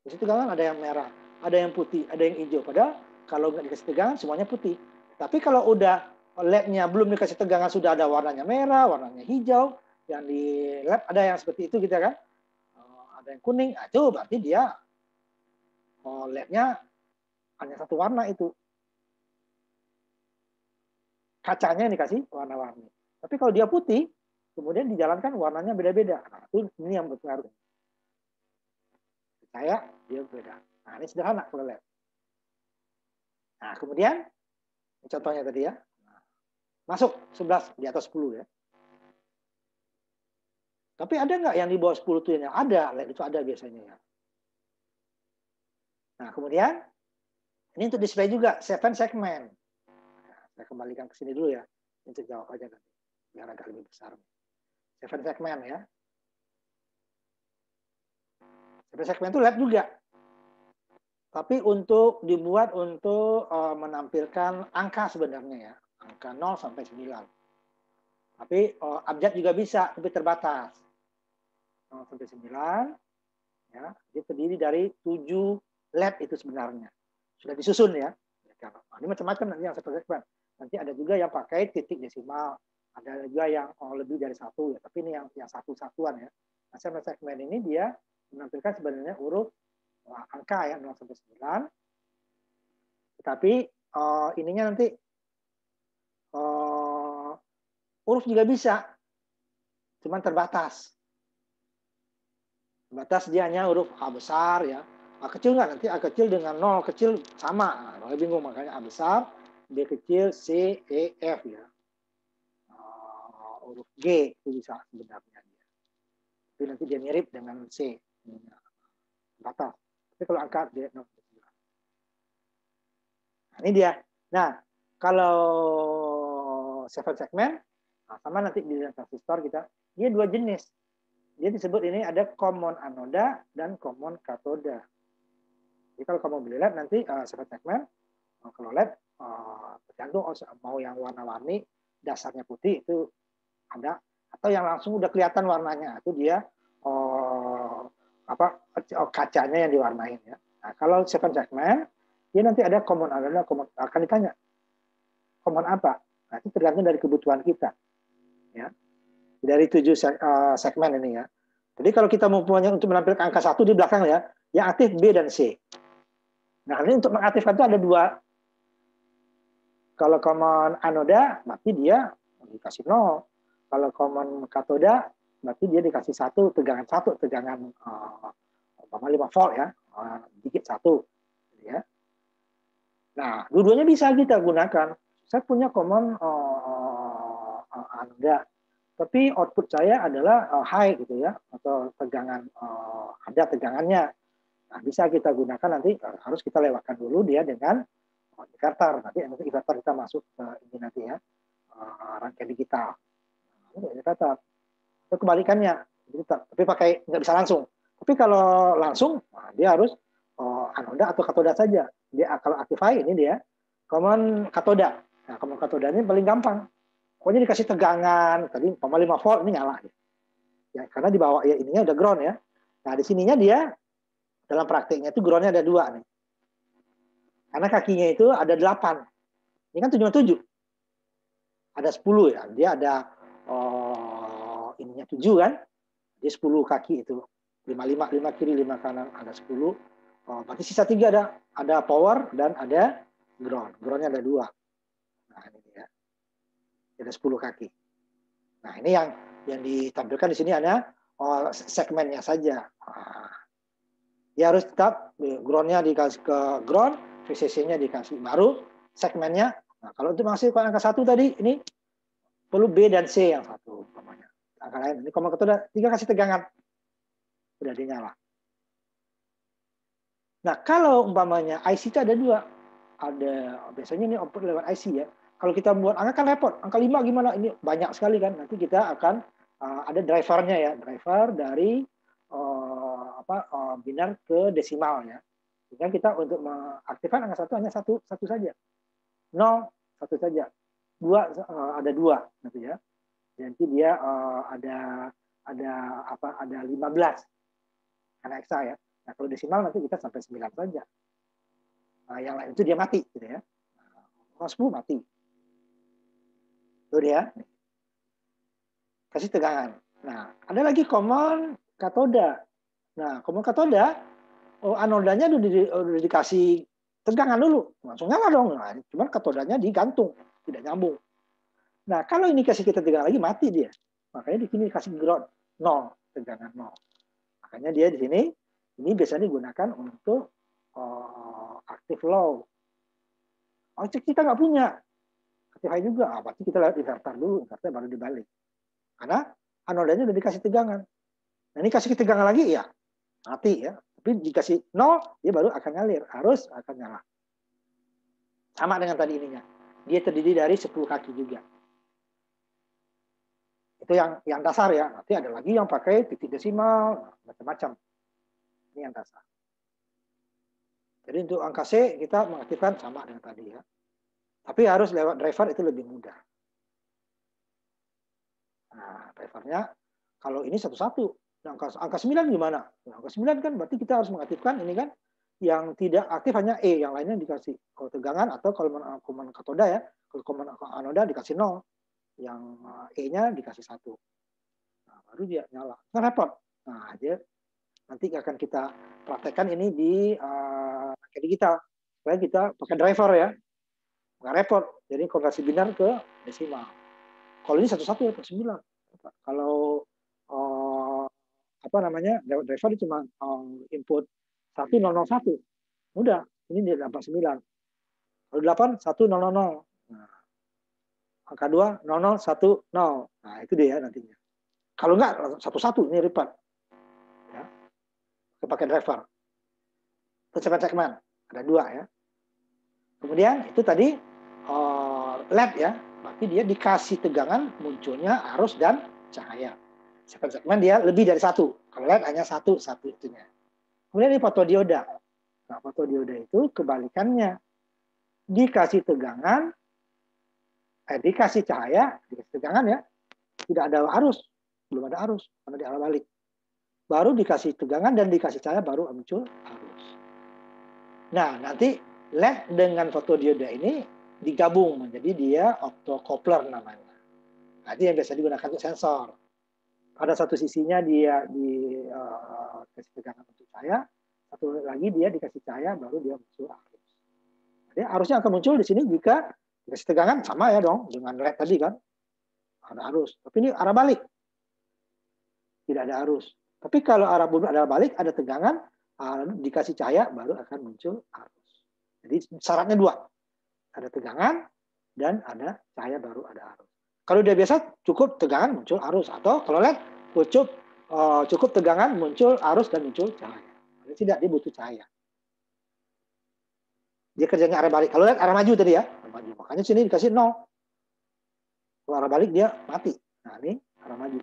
Di situ kan ada yang merah, ada yang putih, ada yang hijau. Padahal kalau nggak dikasih tegangan semuanya putih. Tapi kalau udah LED-nya belum dikasih tegangan sudah ada warnanya merah, warnanya hijau, yang di LED ada yang seperti itu gitu kan. Ada yang kuning, itu berarti dia LED-nya hanya satu warna itu. Kacanya yang dikasih warna-warni. Tapi kalau dia putih, kemudian dijalankan warnanya beda-beda. Nah, ini yang berpengaruh. Saya dia beda. Nah, ini sederhana kalau LED. Nah, kemudian contohnya tadi ya. Masuk 11 di atas 10 ya. Tapi ada nggak yang di bawah 10 itu yang ada? LED itu ada biasanya ya. Nah, kemudian ini untuk display juga 7 segmen. Nah, saya kembalikan ke sini dulu ya. Untuk jawab aja nanti. Biar agak lebih besar. 7 segmen ya. 7 segmen itu LED juga. Tapi dibuat untuk menampilkan angka sebenarnya ya. Angka 0 sampai 9. Tapi abjad juga bisa, tapi terbatas. 0 sampai 9. Ya, dia terdiri dari 7 LED itu sebenarnya. Sudah disusun ya. Ini macam-macam nanti yang 7 segmen. Nanti ada juga yang pakai titik desimal. Ada juga yang lebih dari 1 ya. Tapi ini yang satu-satuan ya. Nah, 7 segmen ini dia menampilkan sebenarnya huruf angka ya 0 sampai 9. Tetapi ininya nanti huruf juga bisa. Cuman terbatas. Terbatas dia hanya huruf A besar ya. A kecil nggak, nanti A kecil dengan 0 kecil sama. Nah, bingung, makanya A besar, B kecil, C, E, F ya. Huruf G itu bisa sebenarnya. Tapi nanti dia mirip dengan C. Terbatas. Tapi kalau angka dia 0. Nah, ini dia. Nah, kalau 7 segmen, sama nanti di transistor kita, dia 2 jenis. Dia disebut ini ada common anoda dan common katoda. Jadi kalau kamu beli LED nanti 7 segmen, kalau LED tergantung mau yang warna-warni dasarnya putih itu ada, atau yang langsung udah kelihatan warnanya itu dia kacanya yang diwarnain ya. Nah, kalau 7 segmen dia nanti ada common anoda, akan ditanya common apa? Nah, itu tergantung dari kebutuhan kita ya. Dari 7 segmen ini ya. Jadi kalau kita mau punya untuk menampilkan angka 1 di belakang ya, yang aktif B dan C. Nah, ini untuk mengaktifkan itu ada 2. Kalau common anoda, berarti dia dikasih 0. Kalau common katoda, berarti dia dikasih 1, tegangan 5 volt ya, dikit 1. Ya. Nah, dua-duanya bisa kita gunakan. Saya punya common anoda, tapi output saya adalah high gitu ya, atau tegangan ada tegangannya. Nah, bisa kita gunakan nanti, harus kita lewatkan dulu dia dengan inverter. Nanti inverter kita masuk ke ini nanti ya, rangkaian digital. Ini inverter. Itu kebalikannya, Tapi pakai nggak bisa langsung. Tapi kalau langsung, nah, dia harus anoda atau katoda saja. Dia kalau Actify ini dia common katoda. Nah, common katoda ini paling gampang. Pokoknya dikasih tegangan, tadi 5 volt ini nyala. Ya, karena di bawah ya ininya udah ground ya. Nah, di sininya dia dalam prakteknya itu groundnya ada 2 nih. Karena kakinya itu ada 8. Ini kan 7 ada 10 ya. Dia ada ininya 7 kan. Dia 10 kaki itu. 5 kiri, 5 kanan, ada 10. Berarti sisa 3 ada power dan ada ground. Groundnya ada 2. Nah, ini dia. Ada 10 kaki. Nah, ini yang ditampilkan di sini ada segmennya saja. Nah, dia harus tetap groundnya dikasih ke ground, VCC-nya dikasih baru segmennya. Nah, kalau untuk masih angka 1 tadi ini perlu B dan C yang 1 umpamanya. Angka lain ini common katoda 3 kasih tegangan. Udah dinyala. Nah, kalau umpamanya IC itu ada 2. Biasanya ini output lewat IC ya. Kalau kita buat angka kan repot. Angka 5 gimana? Ini banyak sekali kan. Nanti kita akan ada drivernya ya. Driver dari binar ke desimal ya. Sehingga kita untuk mengaktifkan angka 1 hanya satu saja. 0, 1 saja. 2 ada 2 nanti ya. Jadi dia ada 15. Karena eksa ya. Nah, kalau desimal nanti kita sampai 9 saja. Nah, yang lain itu dia mati gitu ya. Nah, 10 mati. Itu dia. Kasih tegangan. Nah, ada lagi common katoda. Nah, common katoda anodanya udah dikasih tegangan dulu. Langsung nyala dong. Nah, cuman katodanya digantung, tidak nyambung. Nah, kalau ini kasih kita tegangan lagi mati dia. Makanya di sini kasih ground 0, tegangan 0. Makanya dia di sini ini biasanya digunakan untuk active low. Kita nggak punya. Active high juga. Berarti kita lihat inverter dulu. Inverter baru dibalik. Karena anodanya udah dikasih tegangan. Nah, ini kasih tegangan lagi, ya mati ya. Tapi dikasih 0, dia baru akan ngalir. Arus akan nyala. Sama dengan tadi ininya. Dia terdiri dari 10 kaki juga. Itu yang dasar ya. Nanti ada lagi yang pakai titik desimal, macam-macam. Ini yang dasar. Jadi untuk angka C kita mengaktifkan sama dengan tadi ya. Tapi harus lewat driver itu lebih mudah. Nah, drivernya kalau ini satu-satu. Nah, angka 9 gimana? Nah, angka 9 kan berarti kita harus mengaktifkan ini kan yang tidak aktif hanya E, yang lainnya dikasih tegangan atau kalau common katoda ya, kalau common anoda dikasih 0, yang E-nya dikasih 1. Nah, baru dia nyala. Kan repot. Nah, dia nanti akan kita praktekkan ini di rangka digital. Supaya kita pakai driver ya. Nggak repot. Jadi konversi binar ke desimal. Kalau ini satu-satu ya, 9. Kalau driver cuma input 1001. Udah, ini dia 89. Kalau 8 1000. Nah, angka 2 0010. Nah, itu dia nantinya. Kalau enggak satu-satu ini repot. Ya. Pakai driver. Itu segmen ada 2 ya. Kemudian itu tadi LED ya. Berarti dia dikasih tegangan munculnya arus dan cahaya. Segmen dia lebih dari 1. Kalau LED hanya satu itunya. Kemudian ini fotodioda. Nah, fotodioda itu kebalikannya. Dikasih tegangan, dikasih cahaya, dikasih tegangan ya, tidak ada arus, belum ada arus, karena di arah balik. Baru dikasih tegangan dan dikasih cahaya baru muncul arus. Nah, nanti LED dengan fotodioda ini digabung menjadi dia optocoupler namanya. Nah, ini yang biasa digunakan untuk sensor. Pada satu sisinya dia dikasih tegangan untuk cahaya, satu lagi dia dikasih cahaya baru dia muncul arus. Jadi arusnya akan muncul di sini jika dikasih tegangan sama ya dong dengan LED tadi kan ada arus. Tapi ini arah balik tidak ada arus. Tapi kalau arah balik ada tegangan, dikasih cahaya baru akan muncul arus. Jadi syaratnya 2, ada tegangan dan ada cahaya baru ada arus. Kalau dia biasa cukup tegangan muncul arus, atau kalau LED cukup tegangan muncul arus dan muncul cahaya. Kalau tidak dia butuh cahaya. Dia kerjanya arah balik. Kalau lihat arah maju tadi ya, maju. Makanya sini dikasih 0. Kalau arah balik dia mati. Nah, ini arah maju.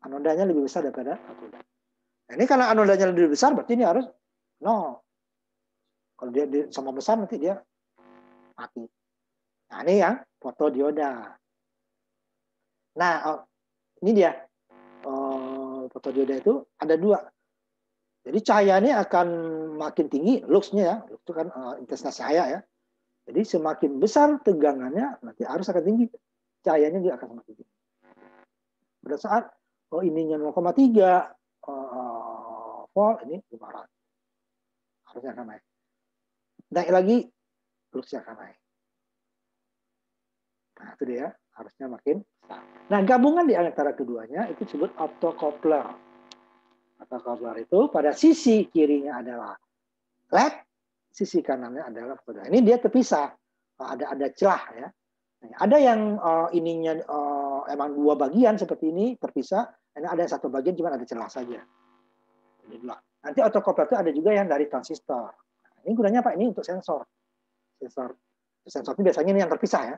Anodanya lebih besar daripada katoda. Nah, ini karena anodanya lebih besar, berarti ini harus 0. Kalau dia sama besar, nanti dia mati. Nah, ini yang fotodioda. Nah, ini dia. Fotodioda itu ada 2. Jadi cahaya ini akan makin tinggi, luxnya ya. Lux itu kan intensitas cahaya ya. Jadi semakin besar tegangannya, nanti arus akan tinggi. Cahayanya juga akan semakin tinggi. Pada saat ininya 0,3 volt, ini 500. Harusnya akan naik. Naik lagi, luxnya akan naik. Nah, itu dia. Harusnya makin besar. Nah, gabungan di antara keduanya itu disebut optocoupler. Optocoupler itu pada sisi kirinya adalah LED, sisi kanannya adalah fotoda. Ini dia terpisah. Ada celah ya. Ada yang ininya emang 2 bagian seperti ini terpisah. Ini ada satu bagian cuma ada celah saja. Nanti optocoupler itu ada juga yang dari transistor. Nah, ini gunanya apa? Ini untuk sensor. Sensor ini biasanya ini yang terpisah ya.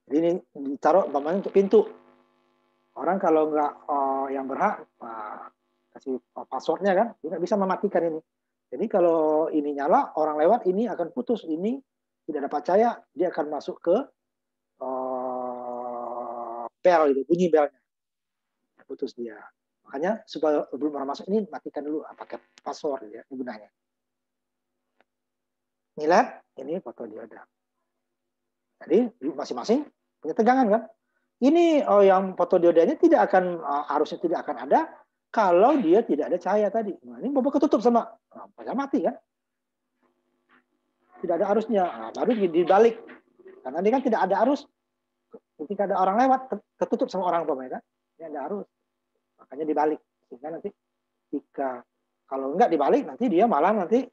Jadi ini ditaruh umpamanya untuk pintu. Orang kalau nggak yang berhak kasih passwordnya kan, dia nggak bisa mematikan ini. Jadi kalau ini nyala, orang lewat ini akan putus, ini tidak dapat cahaya, dia akan masuk ke bel, gitu, bunyi belnya, putus dia. Makanya supaya belum orang masuk ini matikan dulu, pakai password ya, ini gunanya. Ini LED, ini fotodioda. Jadi masing-masing punya tegangan kan. Ini yang fotodiodanya tidak akan arusnya tidak akan ada kalau dia tidak ada cahaya tadi. Nah, ini ketutup sama mati kan. Tidak ada arusnya. Nah, baru dibalik. Karena ini kan tidak ada arus. Ketika ada orang lewat tertutup sama orang kan. Ini ada arus. Makanya dibalik. Sehingga nanti jika kalau enggak dibalik nanti dia malah nanti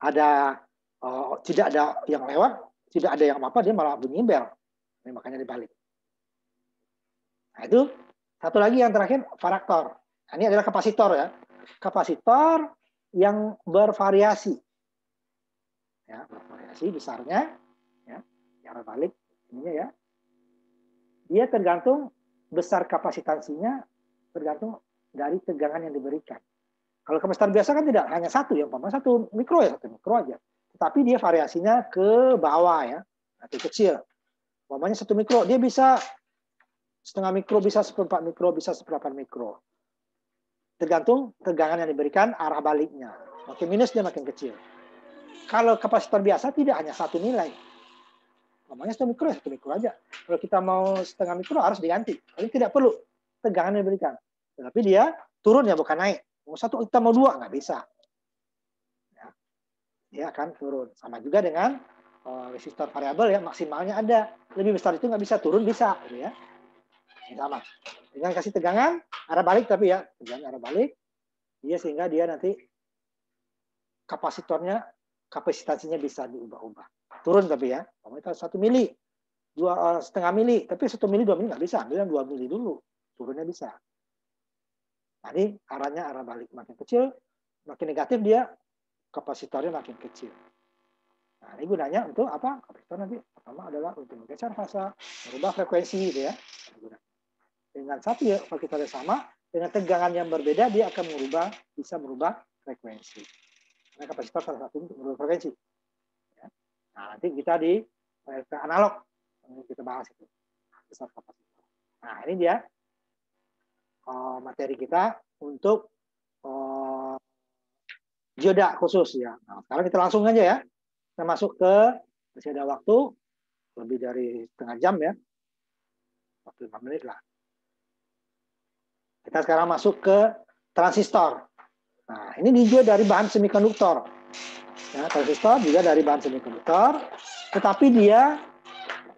ada tidak ada yang lewat, tidak ada yang apa-apa, dia malah bunyi bel. Ini makanya dibalik. Nah, itu satu lagi yang terakhir, varaktor. Nah, ini adalah kapasitor ya. Kapasitor yang bervariasi. Ya, bervariasi besarnya ya, arah balik ininya ya. Dia tergantung besar kapasitansinya tergantung dari tegangan yang diberikan. Kalau kapasitor biasa kan tidak hanya satu ya, umpamanya 1 mikro ya, 1 mikro aja. Tetapi dia variasinya ke bawah ya, atau kecil. Umpamanya 1 mikro, dia bisa setengah mikro, bisa 1/4 mikro, bisa 1/8 mikro. Tergantung tegangan yang diberikan, arah baliknya. Makin minus dia makin kecil. Kalau kapasitor biasa tidak hanya satu nilai. Namanya 1 mikro, 1 mikro aja. Kalau kita mau setengah mikro harus diganti. Jadi tidak perlu tegangan yang diberikan. Tetapi dia turun ya, bukan naik. Mau 1 kita mau 2 nggak bisa. Ya. Dia akan turun. Sama juga dengan resistor variabel ya, maksimalnya ada. Lebih besar itu nggak bisa, turun bisa. Gitu ya. Sama. Dengan kasih tegangan arah balik tapi ya, tegangan arah balik, dia sehingga dia nanti kapasitansinya bisa diubah-ubah. Turun tapi ya, kita 1 mili, 2,5 mili, tapi 1 mili 2 mili nggak bisa, ambil yang 2 mili dulu, turunnya bisa. Tadi arahnya arah balik makin kecil, makin negatif dia kapasitornya makin kecil. Nah, ini gunanya untuk apa? Kapasitor nanti pertama adalah untuk menggeser fasa, merubah frekuensi gitu ya. Dengan satu ya kapasitornya sama, dengan tegangan yang berbeda dia akan bisa merubah frekuensi. Karena kapasitor salah satu untuk merubah frekuensi. Ya. Nah, nanti kita di analog kita bahas itu besar kapasitor. Nah, ini dia materi kita untuk dioda khusus ya. Nah, sekarang kita langsung aja ya. Kita masuk ke, masih ada waktu lebih dari setengah jam ya. 45 menit lah. Kita sekarang masuk ke transistor. Nah, ini juga dari bahan semikonduktor. Ya, transistor juga dari bahan semikonduktor, tetapi dia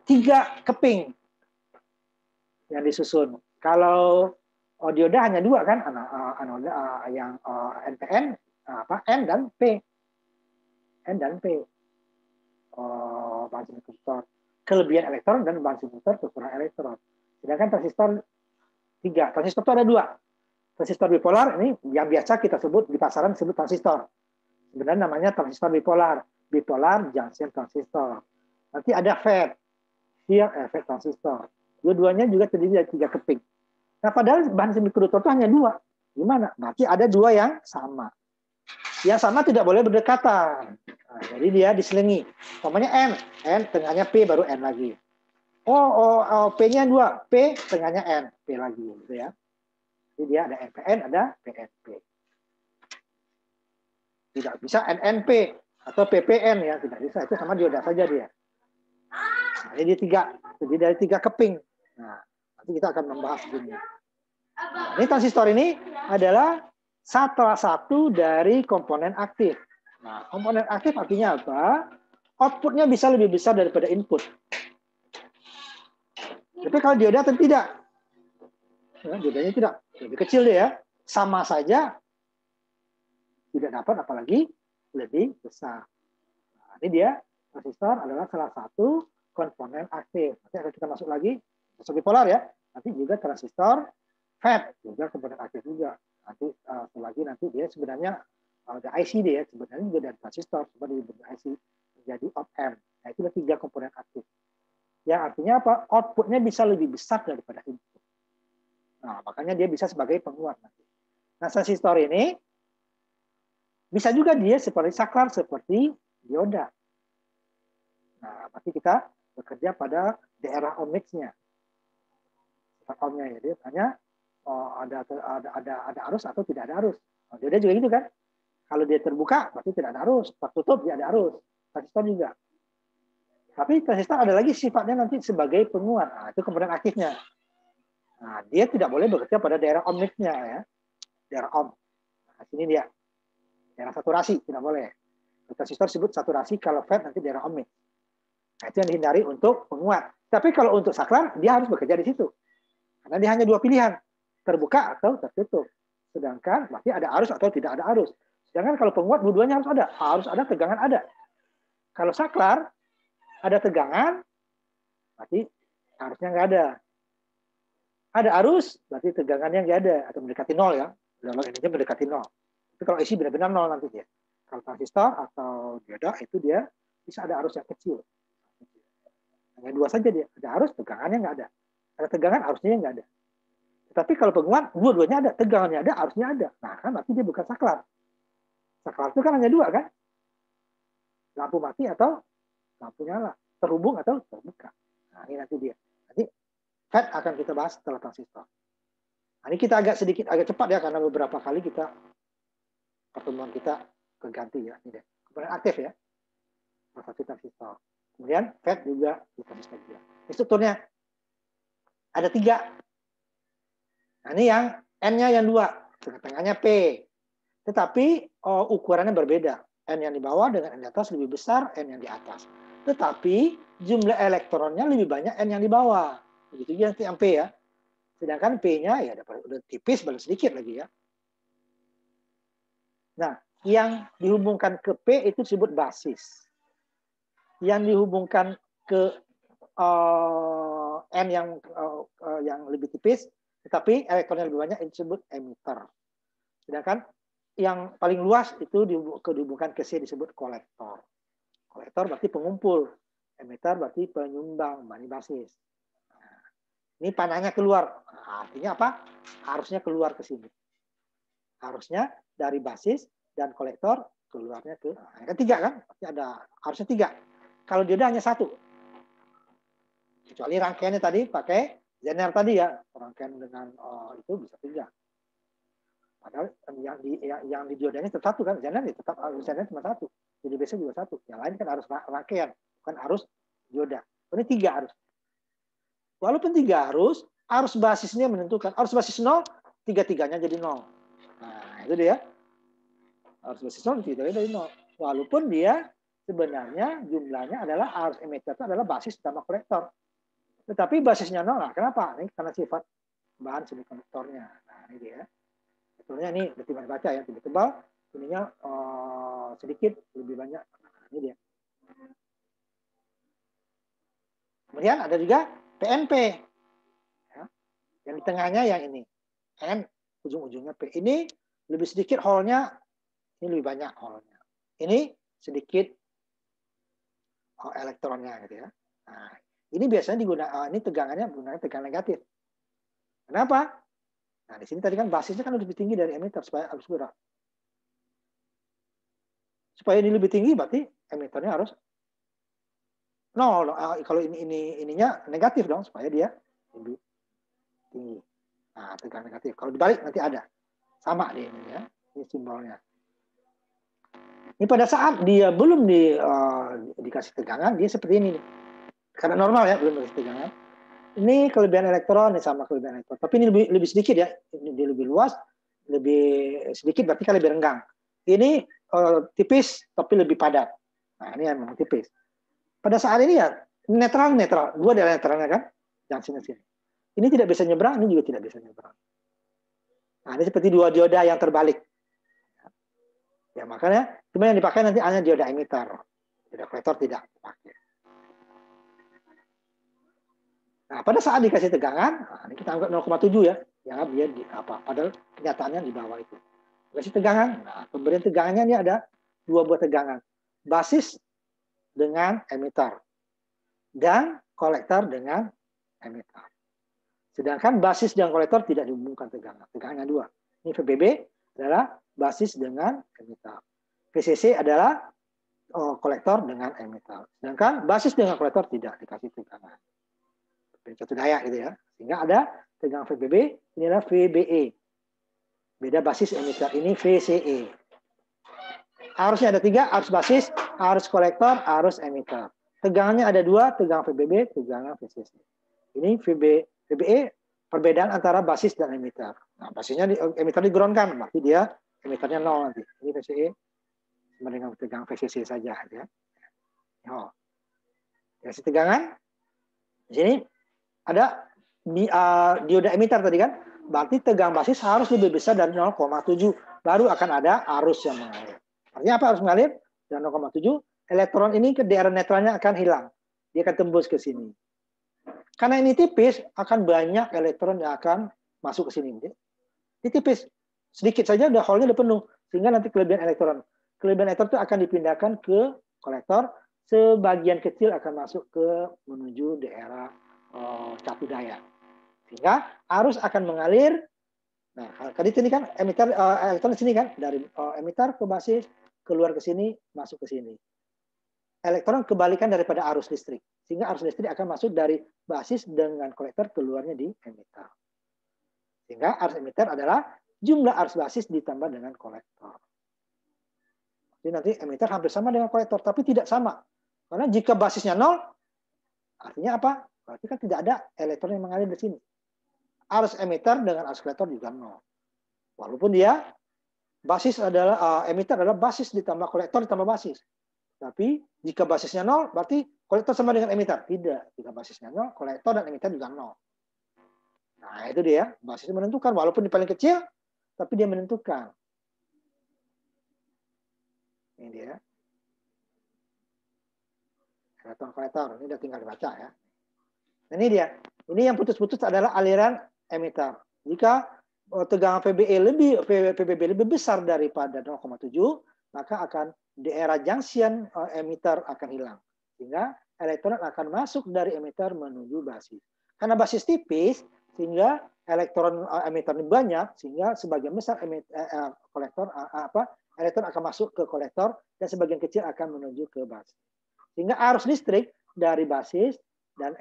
3 keping yang disusun. Kalau dioda hanya 2 kan, anoda yang NPN, N dan P. N dan P. Bahan semikonduktor. Kelebihan elektron dan bahan semikonduktor kekurangan elektron. Sedangkan transistor 3. Transistor itu ada 2. Transistor bipolar ini yang biasa kita sebut di pasaran disebut transistor. Sebenarnya namanya transistor bipolar. Bipolar junction transistor. Nanti ada FET, shear effect transistor. Dua-duanya juga terdiri dari 3 keping. Nah, padahal bahan semikonduktor itu hanya 2. Gimana? Berarti ada 2 yang sama. Yang sama tidak boleh berdekatan. Nah, jadi dia diselingi. Namanya N tengahnya P baru N lagi. P-nya 2, P tengahnya N, P lagi, gitu ya. Jadi dia ada NPN, ada PNP. Tidak bisa NNP atau PPN ya, tidak bisa. Itu sama dioda saja dia. Nah, ini 3, jadi dari 3 keping. Nah, nanti kita akan membahas ini. Nah, ini transistor ini adalah salah satu dari komponen aktif. Nah, komponen aktif artinya apa? Outputnya bisa lebih besar daripada input. Tapi kalau dioda tidak. Ya, diodanya tidak. Lebih kecil dia ya. Sama saja tidak dapat, apalagi lebih besar. Nah, ini dia, transistor adalah salah satu komponen aktif. Nanti akan kita masuk lagi, masuk bipolar ya. Nanti juga transistor FET, juga komponen aktif juga. Nanti lagi nanti dia sebenarnya ada IC dia, sebenarnya juga dari transistor, cuma di IC menjadi op-amp. Nah, itu ada 3 komponen aktif. Yang artinya apa? Outputnya bisa lebih besar daripada input. Nah, makanya dia bisa sebagai penguat nanti. Nah, transistor ini bisa juga dia seperti saklar, seperti dioda. Nah, berarti kita bekerja pada daerah ohmix-nya. Sifat ohmnya ya, dia tanya ada arus atau tidak ada arus. Nah, dioda juga gitu kan. Kalau dia terbuka, berarti tidak ada arus. Tertutup, dia ada arus. Transistor juga. Tapi transistor ada lagi sifatnya nanti sebagai penguat. Nah, itu komponen aktifnya. Nah, dia tidak boleh bekerja pada daerah ohmix-nya ya. Daerah ohm. Nah, sini dia. Daerah saturasi, tidak boleh. Transistor disebut saturasi, kalau FET nanti daerah ohmix. Nah, itu yang dihindari untuk penguat. Tapi kalau untuk saklar, dia harus bekerja di situ. Karena dia hanya 2 pilihan. Terbuka atau tertutup. Sedangkan berarti ada arus atau tidak ada arus. Sedangkan kalau penguat, dua-duanya harus ada. Harus ada, tegangan ada. Kalau saklar, ada tegangan, berarti arusnya nggak ada. Ada arus, berarti tegangannya nggak ada. Atau mendekati 0 ya. Kalau ini mendekati 0. Tapi kalau isi benar-benar 0 nanti dia. Kalau transistor atau dioda, itu dia bisa ada arus yang kecil. Hanya 2 saja dia. Ada arus, tegangannya nggak ada. Ada tegangan, arusnya nggak ada. Tapi kalau penguat, dua-duanya ada. Tegangannya ada, arusnya ada. Nah, kan berarti dia bukan saklar. Saklar itu kan hanya 2 kan? Lampu mati atau lampu nyala. Terhubung atau terbuka. Nah, ini nanti dia. Nanti FET akan kita bahas setelah transistor. Nah, ini kita agak cepat ya, karena beberapa kali pertemuan kita keganti ya. Ini deh. Komponen aktif ya. Satu transistor. Kemudian FET juga di transistor juga. Ini strukturnya ada 3. Nah, ini yang N-nya yang 2. Tengah-tengahnya P. Tetapi ukurannya berbeda. N yang di bawah dengan N di atas lebih besar N yang di atas. Tetapi jumlah elektronnya lebih banyak N yang di bawah. Begitu juga yang P ya. Sedangkan P-nya ya udah tipis, baru sedikit lagi ya. Nah, yang dihubungkan ke P itu disebut basis. Yang dihubungkan ke N yang lebih tipis, tetapi elektronnya lebih banyak, itu disebut emitter. Sedangkan yang paling luas itu dihubungkan ke C disebut kolektor. Kolektor berarti pengumpul. Emitter berarti penyumbang, basis. Nah, ini panahnya keluar. Nah, artinya apa? Harusnya keluar ke sini. Harusnya dari basis dan kolektor keluarnya ke... Nah, kan 3 kan? Berarti ada harusnya 3. Kalau dioda hanya 1. Kecuali rangkaiannya tadi pakai Zener tadi ya. Rangkaian dengan itu bisa 3. Padahal yang di diodanya tetap 1 kan, Zener tetap Zener cuma 1. Jadi biasanya juga 1. Yang lain kan harus rangkaian, bukan harus dioda. Ini 3 harus. Walaupun 3 arus basisnya menentukan. Arus basis 0, 3-3-nya jadi 0. Nah, itu dia. Arus basis 0, 3-3-nya jadi 0. Walaupun dia sebenarnya jumlahnya adalah arus emitter itu adalah basis ditambah kolektor. Tetapi basisnya 0. Nah, kenapa? Ini karena sifat bahan semikonduktornya. Nah, ini dia. Sebetulnya ini lebih baca ya, lebih tebal, ininya sedikit lebih banyak. Nah, ini dia. Kemudian ada juga PNP. Ya. Yang di tengahnya yang ini. N, ujung-ujungnya P. Ini lebih sedikit hole-nya, ini lebih banyak hole-nya. Ini sedikit elektronnya gitu ya. Nah, Ini biasanya digunakan, ini tegangannya menggunakan tegangan negatif. Kenapa? Nah, di sini tadi kan basisnya kan lebih tinggi dari emitter supaya arus gerak. Supaya ini lebih tinggi berarti emitternya harus nol. Kalau ininya negatif dong supaya dia lebih tinggi. Nah, tegangan negatif. Kalau dibalik nanti ada. Sama di ini ya. Ini simbolnya. Ini pada saat dia belum dikasih tegangan, dia seperti ini nih. Karena normal ya, belum dikasih tegangan. Ini kelebihan elektron, ini sama kelebihan elektron. Tapi ini lebih sedikit ya. Ini dia lebih luas, lebih sedikit berarti kan lebih renggang. Ini tipis tapi lebih padat. Nah, ini yang memang tipis. Pada saat ini ya netral. Dua adalah netralnya kan. Yang sini. Ini tidak bisa nyebrang, ini juga tidak bisa nyebrang. Nah, ini seperti dua dioda yang terbalik. Ya, makanya cuma yang dipakai nanti hanya dioda emitter. Dioda kolektor tidak dipakai. Nah, pada saat dikasih tegangan, nah, ini kita anggap 0,7 ya. Ya, dia di apa? Padahal kenyataannya di bawah itu. Dikasih tegangan. Nah, pemberian tegangannya ini ada dua buah tegangan. Basis dengan emitter. Dan kolektor dengan emitter. Sedangkan basis dan kolektor tidak dihubungkan tegangan. Tegangannya dua. Ini VBB adalah basis dengan emitter. VCC adalah kolektor dengan emitter. Sedangkan basis dengan kolektor tidak dikasih tegangan. Satu daya gitu ya. Sehingga ada tegangan VBB, ini adalah VBE. Beda basis emitter, ini VCE. Arusnya ada tiga, arus basis, arus kolektor, arus emitter. Tegangannya ada dua, tegangan VBB, tegangan VCC. Ini VBE, perbedaan antara basis dan emitter. Nah, basisnya emitter di ground kan, berarti dia emitternya 0 nanti. Ini VCE sama dengan tegangan VCC saja ya. Oh. Dikasih tegangan. Di sini ada dioda emitter tadi kan, berarti tegangan basis harus lebih besar dari 0,7 baru akan ada arus yang mengalir. Artinya apa arus mengalir? Dan 0,7 elektron ini ke daerah netralnya akan hilang, dia akan tembus ke sini. Karena ini tipis, akan banyak elektron yang akan masuk ke sini. Ini tipis, sedikit saja udah hole-nya udah penuh, sehingga nanti kelebihan elektron itu akan dipindahkan ke kolektor, sebagian kecil akan masuk ke menuju daerah catu daya, sehingga arus akan mengalir. Nah, tadi ini kan emitter elektron di sini kan dari emitter ke basis keluar ke sini masuk ke sini. Elektron kebalikan daripada arus listrik, sehingga arus listrik akan masuk dari basis dengan kolektor keluarnya di emitter. Sehingga arus emitter adalah jumlah arus basis ditambah dengan kolektor. Jadi nanti emitter hampir sama dengan kolektor, tapi tidak sama. Karena jika basisnya 0, artinya apa? Berarti kan tidak ada elektron yang mengalir di sini. Arus emitter dengan arus kolektor juga 0. Walaupun dia basis adalah emitter adalah basis ditambah kolektor ditambah basis. Tapi jika basisnya 0, berarti kolektor sama dengan emitter. Tidak. Jika basisnya 0, kolektor dan emitter juga 0. Nah, itu dia. Basisnya menentukan. Walaupun di paling kecil, tapi dia menentukan. Ini dia. Elektron kolektor. Ini udah tinggal dibaca ya. Nah, ini dia. Ini yang putus-putus adalah aliran emitter. Jika tegangan PBB lebih besar daripada 0,7, maka akan daerah junction emitter akan hilang. Sehingga elektron akan masuk dari emitter menuju basis. Karena basis tipis, sehingga elektron emitter banyak, sehingga sebagian besar kolektor elektron akan masuk ke kolektor dan sebagian kecil akan menuju ke basis. Sehingga arus listrik dari basis dan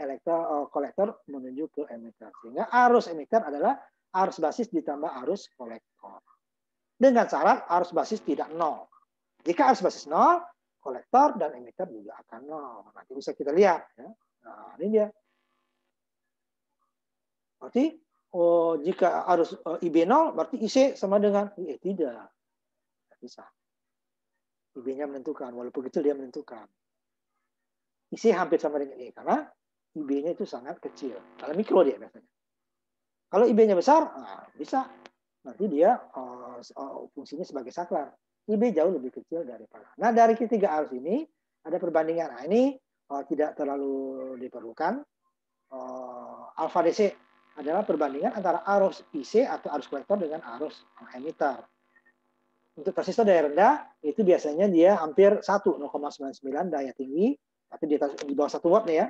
kolektor menuju ke emitter. Sehingga arus emitter adalah arus basis ditambah arus kolektor. Dengan syarat arus basis tidak 0. Jika arus basis 0, kolektor dan emitter juga akan 0. Nanti bisa kita lihat. Ya. Nah, ini dia. Berarti jika arus IB 0, berarti IC sama dengan IE. Tidak. Tidak bisa. IB-nya menentukan. Walaupun kecil dia menentukan. IC hampir sama dengan IE. Karena IB-nya itu sangat kecil. Kalau mikro dia biasanya. Kalau IB-nya besar, nah, bisa. Nanti dia fungsinya sebagai saklar. IB jauh lebih kecil daripada. Nah, dari ketiga arus ini, ada perbandingan. Nah, ini tidak terlalu diperlukan. Alfa DC adalah perbandingan antara arus IC atau arus kolektor dengan arus emitter. Untuk transistor daya rendah, itu biasanya dia hampir 1,99 daya tinggi, tapi di bawah 1 watt nih ya.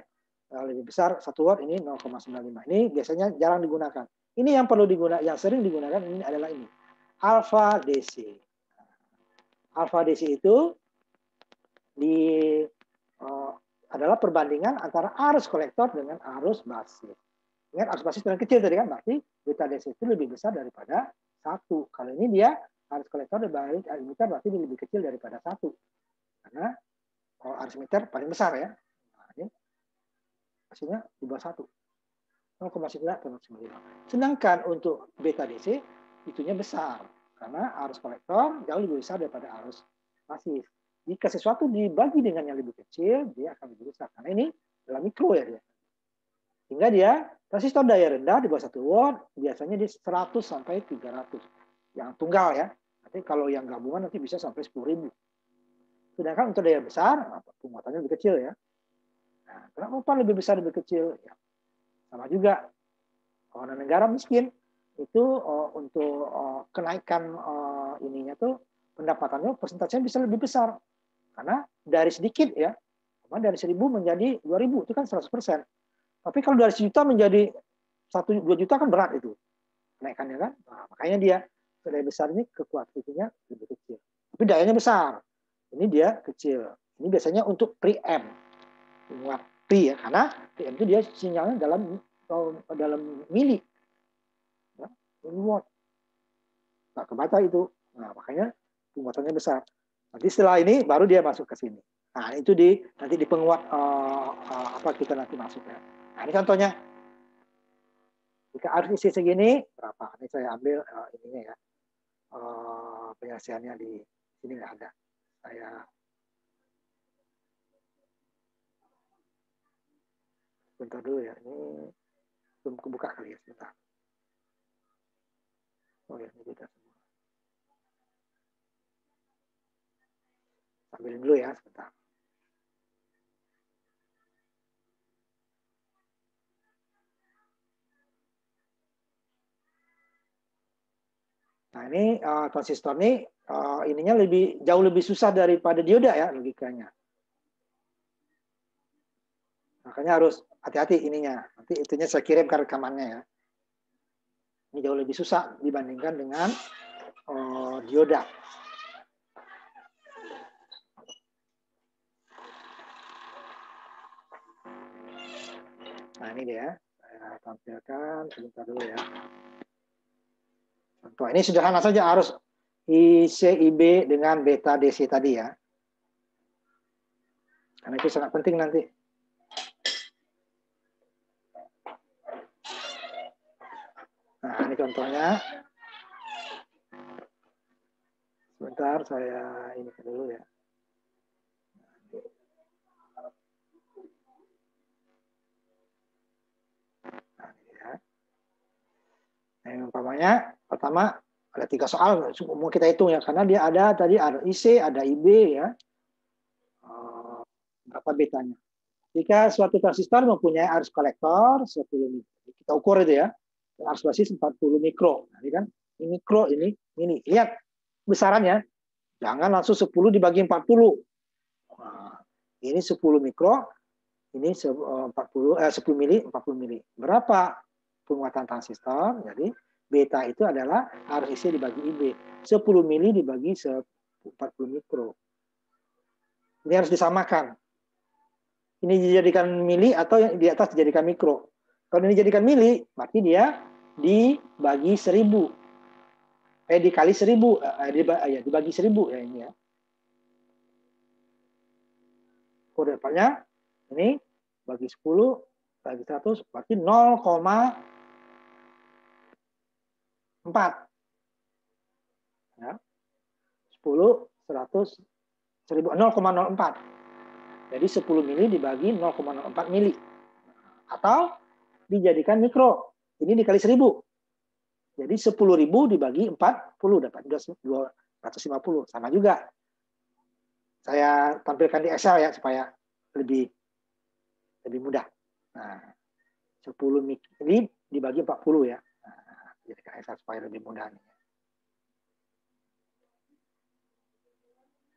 lebih besar 1 watt, ini 0,95. Ini biasanya jarang digunakan. Ini yang perlu digunakan, yang sering digunakan ini adalah ini, alpha DC. Alpha DC itu adalah perbandingan antara arus kolektor dengan arus basis. Ingat arus basis yang kecil tadi kan, berarti beta DC itu lebih besar daripada 1. Kalau ini dia arus kolektor dibalik arus emitter, berarti dia lebih kecil daripada 1. Karena kalau arus emitter paling besar ya. Nah, ini hasilnya di bawah 1. 0,9. Sedangkan untuk beta DC itunya besar. Karena arus kolektor jauh lebih besar daripada arus basis. Jika sesuatu dibagi dengan yang lebih kecil, dia akan lebih besar. Karena ini adalah mikro ya dia. Sehingga dia transistor daya rendah di bawah 1 watt biasanya di 100 sampai 300. Yang tunggal ya. Nanti kalau yang gabungan nanti bisa sampai 10.000. Sedangkan untuk daya besar, penguatannya lebih kecil ya. Nah, kenapa lebih besar lebih kecil? Ya, sama juga. Kalau negara miskin itu untuk kenaikan ininya tuh pendapatannya persentasenya bisa lebih besar. Karena dari sedikit ya, dari 1.000 menjadi 2.000 itu kan 100%. Tapi kalau dari 1 juta menjadi 1-2 juta kan berat itu kenaikannya kan. Nah, makanya dia daya besar ini kekuatannya lebih kecil. Tapi dayanya besar. Ini dia kecil. Ini biasanya untuk preamp. Penguat pre ya, karena preamp itu dia sinyalnya dalam mili. Ya, watt. Nggak kebaca itu. Nah, makanya penguatannya besar. Nanti setelah ini baru dia masuk ke sini. Nah, itu nanti di penguat apa kita nanti masuk ya. Nah, ini contohnya. Jika arus isi segini, berapa? Ini saya ambil ininya ya. Penyaksiannya di sini nggak ada. Saya bentar dulu ya. Ini belum kebuka kali ya, sebentar. Oh ya, ini beda semua. Ambilin dulu ya, sebentar. Nah, ini transistor ini ininya jauh lebih susah daripada dioda ya logikanya. Makanya harus hati-hati ininya. Nanti itunya saya kirim ke rekamannya ya. Ini jauh lebih susah dibandingkan dengan dioda. Nah, ini dia. Saya tampilkan sebentar dulu ya. Contoh ini sederhana saja, arus IC/IB dengan beta DC tadi ya. Karena itu sangat penting nanti. Nah, ini contohnya. Sebentar, saya ini dulu ya. Nah, ini ya. Nah, yang umpamanya, pertama ada 3 soal, mau kita hitung ya. Karena dia ada tadi ada IC, ada IB ya. Berapa betanya. Jika suatu transistor mempunyai arus kolektor 10 mikro, kita ukur itu ya. Arus basis 40 mikro. Nah, ini kan ini mikro, ini. Lihat besarannya. Jangan langsung 10 dibagi 40. Nah, ini 10 mikro, ini 10 mili, 40 mili. Berapa penguatan transistor? Jadi beta itu adalah arus IC dibagi IB. 10 mili dibagi 40 mikro. Ini harus disamakan. Ini dijadikan mili atau yang di atas dijadikan mikro. Kalau ini dijadikan mili, berarti dia dibagi 1000. Dikali 1000. Dibagi 1000 ya ini ya. Kode depannya ini bagi 10 bagi 100 berarti 0,4 ya. 10 100 1000 0,04. Jadi 10 mili dibagi 0,04 mili. Atau dijadikan mikro. Ini dikali 1000. Jadi 10.000 dibagi 40 dapat 250. Sama juga. Saya tampilkan di Excel ya supaya lebih mudah. Nah, 10 mili dibagi 40 ya. Nah, jadikan Excel supaya lebih mudah nih.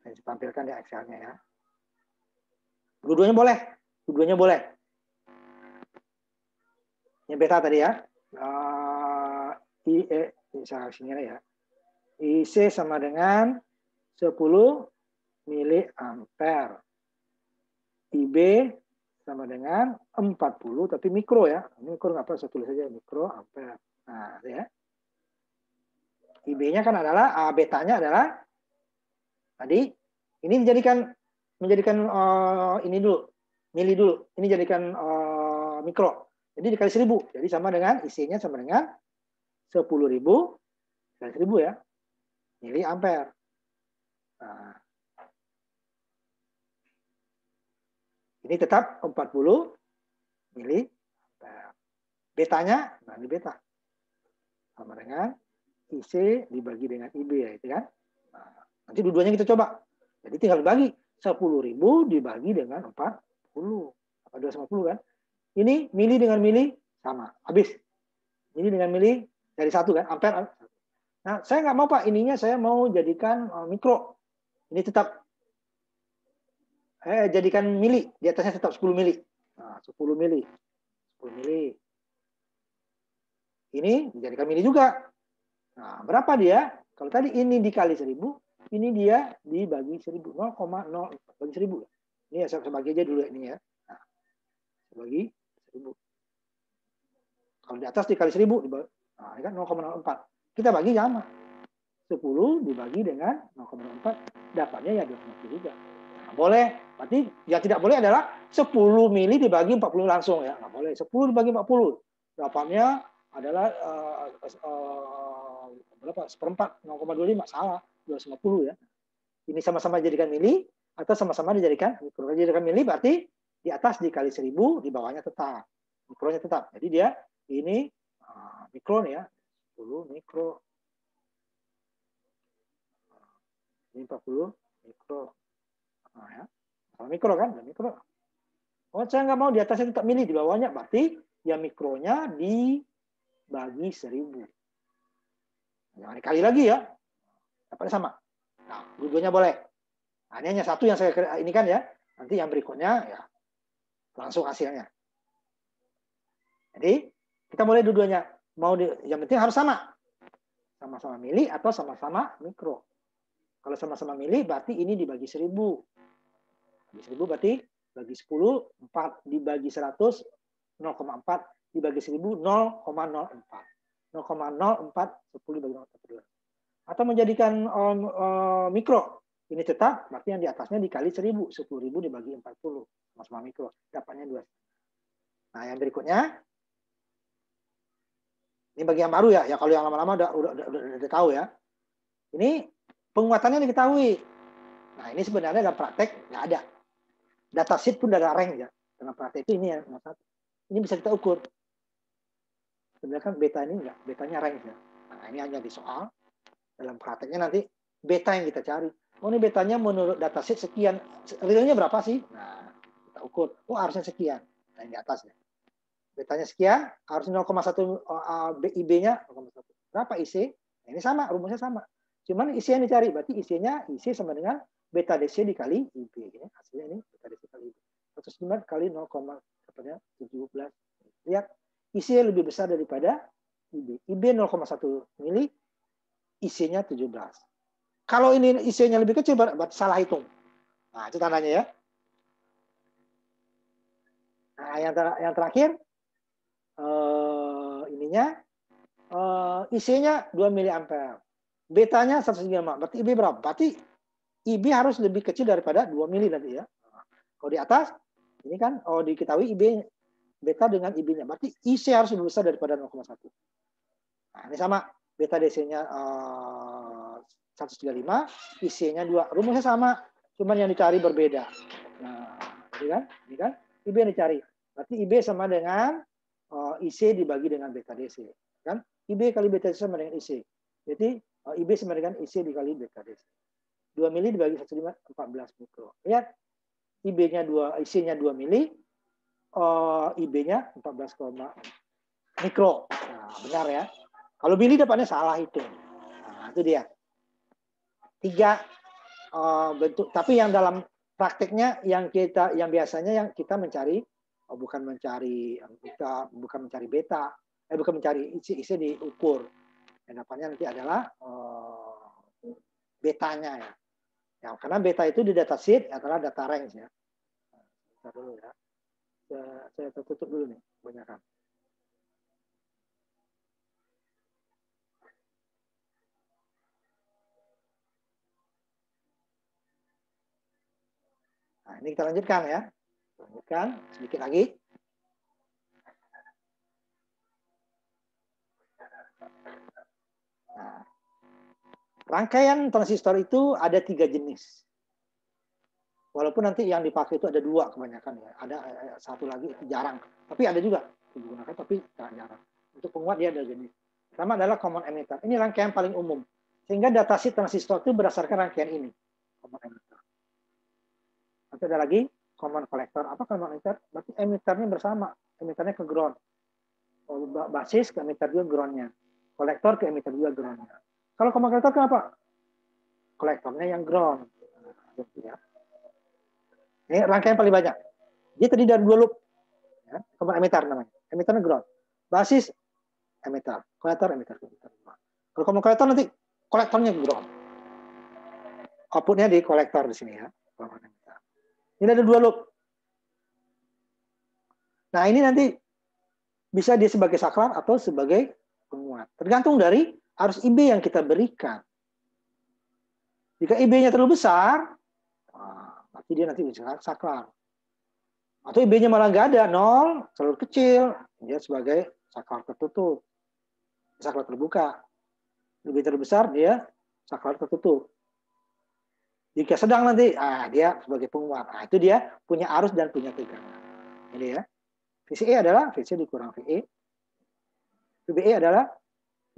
Saya tampilkan di Excel-nya ya. Dua-duanya boleh. Ini beta tadi ya. Saya sini ya. IC sama dengan 10 miliampere. IB sama dengan 40, tapi mikro ya. Mikro nggak apa, saya tulis saja mikro ampere. Nah, ya. IB-nya kan adalah, betanya adalah tadi, ini menjadikan ini dulu, mili dulu. Ini jadikan mikro. Jadi dikali 1000. Jadi sama dengan IC-nya sama dengan 10.000 kali 1000 ya. Miliampere. Nah, ini tetap 40 miliampere. Betanya, nah ini beta. Sama dengan IC dibagi dengan IB ya, itu kan. Nah, nanti dua-duanya kita coba. Jadi tinggal bagi 10.000 dibagi dengan 40. Apa 250 kan? Ini mili dengan mili sama. Habis. Ini dengan mili dari satu kan, ampere. Nah, saya nggak mau Pak, ininya saya mau jadikan mikro. Ini tetap jadikan mili, di atasnya tetap 10 mili. Nah, 10 mili. 10 mili. Ini dijadikan mili juga. Nah, berapa dia? Kalau tadi ini dikali 1000, ini dia dibagi 1000. 0,0 bagi 1000. Ini ya, saya bagi aja dulu ini ya. Nah, bagi 1000. Kalau di atas dikali 1000, nah, ini kan 0,04. Kita bagi sama. 10 dibagi dengan 0,04, dapatnya ya 250 juga. Nah, boleh. Berarti yang tidak boleh adalah 10 mili dibagi 40 langsung ya. Nggak boleh. 10 dibagi 40. Dapatnya adalah berapa? Seperempat, 0,25. Salah. 250 ya. Ini sama-sama dijadikan mili atau sama-sama dijadikan mikro. Kalau dijadikan mili berarti di atas dikali 1000, di bawahnya tetap. Mikronya tetap. Jadi dia ini mikro nih ya. 10 mikro. Ini 40 mikro. Nah, ya. Kalau mikro kan, mikro. Oh, saya nggak mau di atasnya tetap mili, di bawahnya berarti ya mikronya dibagi 1000. Jangan dikali lagi ya. Dapatnya sama. Nah, dua-duanya boleh. Nah, ini hanya satu yang saya ini kan ya. Nanti yang berikutnya ya langsung hasilnya. Jadi kita boleh dua-duanya. Yang penting harus sama. Sama-sama mili atau sama-sama mikro. Kalau sama-sama mili berarti ini dibagi 1000. Bagi 1000 berarti bagi 10, 4 dibagi 100, 0,4 dibagi 1000, 0,04. 0,04, 10 dibagi 0,42. Atau menjadikan mikro. Ini tetap, berarti yang di atasnya dikali 1000. 10.000 dibagi 40. Sama-sama mikro. Dapatnya 2. Nah, yang berikutnya. Ini bagi yang baru ya. Ya kalau yang lama-lama udah tahu ya. Ini penguatannya diketahui. Nah, ini sebenarnya dalam praktek nggak ada. Datasheet pun ada rank ya. Dalam praktek itu ini yang satu. Ini bisa kita ukur. Sebenarnya kan beta ini enggak, betanya rank ya. Nah, ini hanya di soal. Dalam prakteknya nanti beta yang kita cari. Oh, ini betanya menurut datasheet sekian. Realnya berapa sih? Nah, kita ukur. Oh, harusnya sekian. Nah, yang di atasnya. Betanya sekian, harus 0,1 IB-nya 0,1. Berapa IC? Nah, ini sama, rumusnya sama. Cuman IC yang dicari, berarti IC-nya IC sama dengan beta DC dikali IB. Ini hasilnya ini beta DC kali IB. 105 kali 0,17. Lihat, IC lebih besar daripada IB. IB 0,1 mili, IC-nya 17. Kalau ini IC-nya lebih kecil, berarti salah hitung. Nah, itu tandanya ya. Nah, yang terakhir, ininya IC-nya 2 miliampere. Betanya 135. Berarti IB berapa? Berarti IB harus lebih kecil daripada 2 mili nanti ya. Kalau di atas, ini kan diketahui IB beta dengan IB-nya. Berarti IC harus lebih besar daripada 0,1. Nah, ini sama. Beta DC-nya 135, IC-nya 2. Rumusnya sama, cuman yang dicari berbeda. Nah, ini kan IB yang dicari. Berarti IB sama dengan IC dibagi dengan beta DC. Kan? IB kali beta DC sama dengan IC. Jadi IB sama dengan IC dikali beta DC. 2 mili dibagi 1,5, 14 mikro. Lihat, IB-nya 2, IC-nya 2 mili, IB-nya 14, mikro. Nah, benar ya. Kalau mili dapatnya salah itu. Nah, itu dia. 3 bentuk. Tapi yang dalam prakteknya yang biasanya yang kita mencari bukan mencari beta, bukan mencari isi diukur. Yang dapatnya nanti adalah betanya ya. Ya, karena beta itu di datasheet adalah data range ya. Nah, dulu ya. Saya tutup dulu nih, kebanyakan. Nah, ini kita lanjutkan ya. Lanjutkan sedikit lagi. Nah, rangkaian transistor itu ada 3 jenis. Walaupun nanti yang dipakai itu ada 2 kebanyakan ya. Ada satu lagi itu jarang. Tapi ada juga digunakan tapi jarang. Untuk penguat dia ada jenis. Pertama adalah common emitter. Ini rangkaian paling umum. Sehingga datasheet transistor itu berdasarkan rangkaian ini. Common emitter. Nanti ada lagi common collector. Apa common emitter? Berarti emitternya bersama. Emitternya ke ground. Basis ke emitter juga groundnya. Kolektor ke emitter juga groundnya. Kalau common collector kenapa? Kolektornya yang ground. Ya. Ini rangkaian paling banyak. Dia terdiri dari 2 loop. Ya, common emitter namanya. Emitternya ground. Basis emitter. Kolektor emitter. Kalau common collector nanti kolektornya ground. Outputnya di kolektor di sini ya. Ini ada 2 loop. Nah ini nanti bisa dia sebagai saklar atau sebagai penguat. Tergantung dari arus IB yang kita berikan. Jika IB-nya terlalu besar, berarti dia nanti bisa saklar. Atau IB-nya malah nggak ada, 0, terlalu kecil, dia sebagai saklar tertutup. Saklar terbuka. Lebih terlalu besar, dia saklar tertutup. Jika sedang nanti, dia sebagai penguat. Itu dia punya arus dan punya tegangan. Ini ya. VCE adalah VC dikurang VE. VBE adalah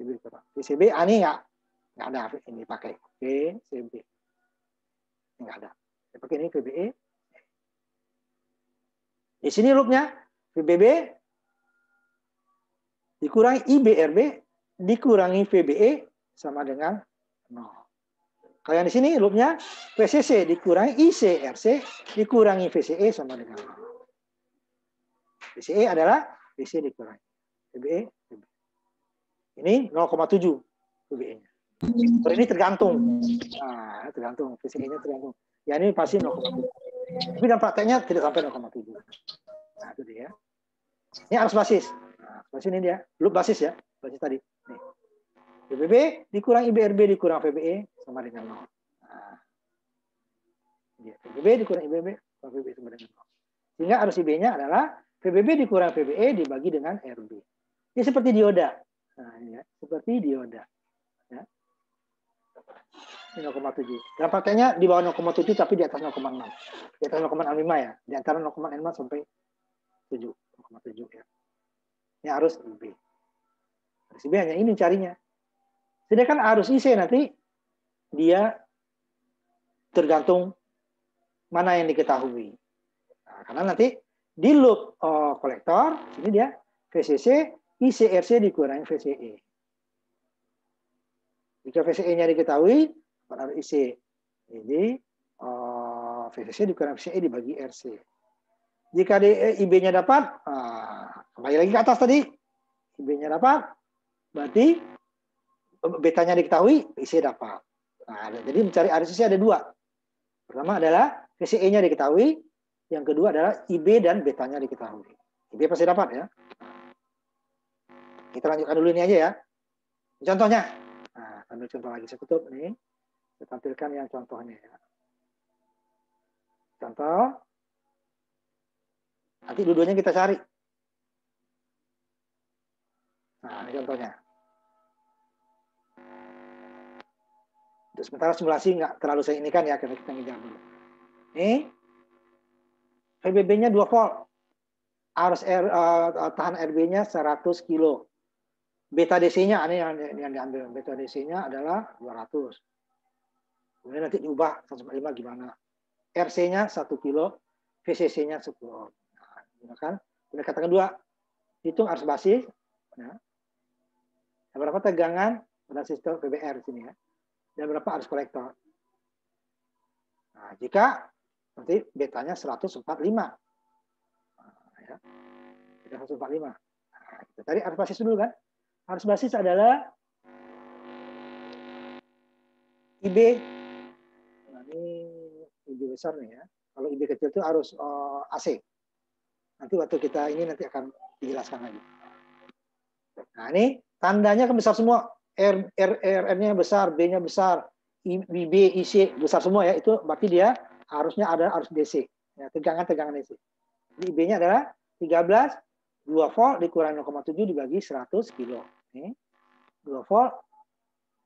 VB dikurang VCB. Ini nggak ada ini pakai VCB. Nggak ada. Saya pakai ini VBE. Di sini loopnya VBB dikurangi IBRB dikurangi VBE sama dengan 0. Kalau yang di sini loopnya VCC dikurangi ICRC dikurangi VCE sama dengan 0. VCE adalah VC dikurangi VBE. Ini 0,7 VBE-nya. Ini tergantung. Nah, tergantung VCE-nya tergantung. Ya ini pasti 0,7. Tapi dalam prakteknya tidak sampai 0,7. Nah, itu dia. Ini arus basis. Nah, basis ini dia. Loop basis ya. Basis tadi. Nih. VBB dikurang IBRB dikurang VBE sama dengan 0. Nah, VBB dikurang IBRB dikurang VBE sama dengan 0. Sehingga arus IB-nya adalah VBB dikurang VBE dibagi dengan RB. Ini seperti dioda. Nah, ini ya. Seperti dioda. Ya. Ini 0,7. Dalam prakteknya di bawah 0,7 tapi di atas 0,6. Di atas 0,65 ya. Di antara 0,65 sampai 7,7 ya. Ini arus IB. Arus IB hanya ini carinya. Sedangkan arus IC nanti dia tergantung mana yang diketahui. Nah, karena nanti di loop kolektor ini dia VCC ICRC dikurangi VCE. Jika VCE-nya diketahui, arus IC. Jadi VCC dikurangi VCE dibagi RC. Jika IB-nya dapat, kembali lagi ke atas tadi, IB-nya dapat, berarti betanya diketahui, IC dapat. Nah, jadi mencari arus IC ada 2. Pertama adalah VCE-nya diketahui, yang kedua adalah IB dan betanya diketahui. IB pasti dapat ya. Kita lanjutkan dulu ini aja ya. Contohnya, ambil contoh lagi, saya tutup nih. Saya tampilkan yang contohnya ya. Contoh. Nanti dua-duanya kita cari. Nah, ini contohnya. Untuk sementara simulasi nggak terlalu saya ini kan ya, karena kita ngejar dulu. Ini VBB-nya 2 volt. Arus tahan RB-nya 100 kilo. Beta DC-nya ini yang diambil. Beta DC-nya adalah 200. Kemudian nanti diubah 145 gimana? RC-nya 1 kilo, VCC-nya 10 ohm. Nah, gunakan pendekatan kedua. Hitung arus basis. Ya. Berapa tegangan pada sistem PBR di sini ya. Dan berapa arus kolektor. Nah, jika nanti betanya 145. Nah, ya. ya. 3145. Nah, kita cari arus basis dulu kan. Arus basis adalah IB. Nah, ini IB besar nih ya. Kalau IB kecil itu arus AC. Nanti waktu kita ini nanti akan dijelaskan lagi. Nah, ini tandanya kan besar semua. RN-nya besar, B-nya besar, IB, IC besar semua ya. Itu berarti dia harusnya ada arus DC. Ya, tegangan DC. IB-nya adalah 13, 2 volt dikurangi 0,7 dibagi 100 kilo. Ini 2 volt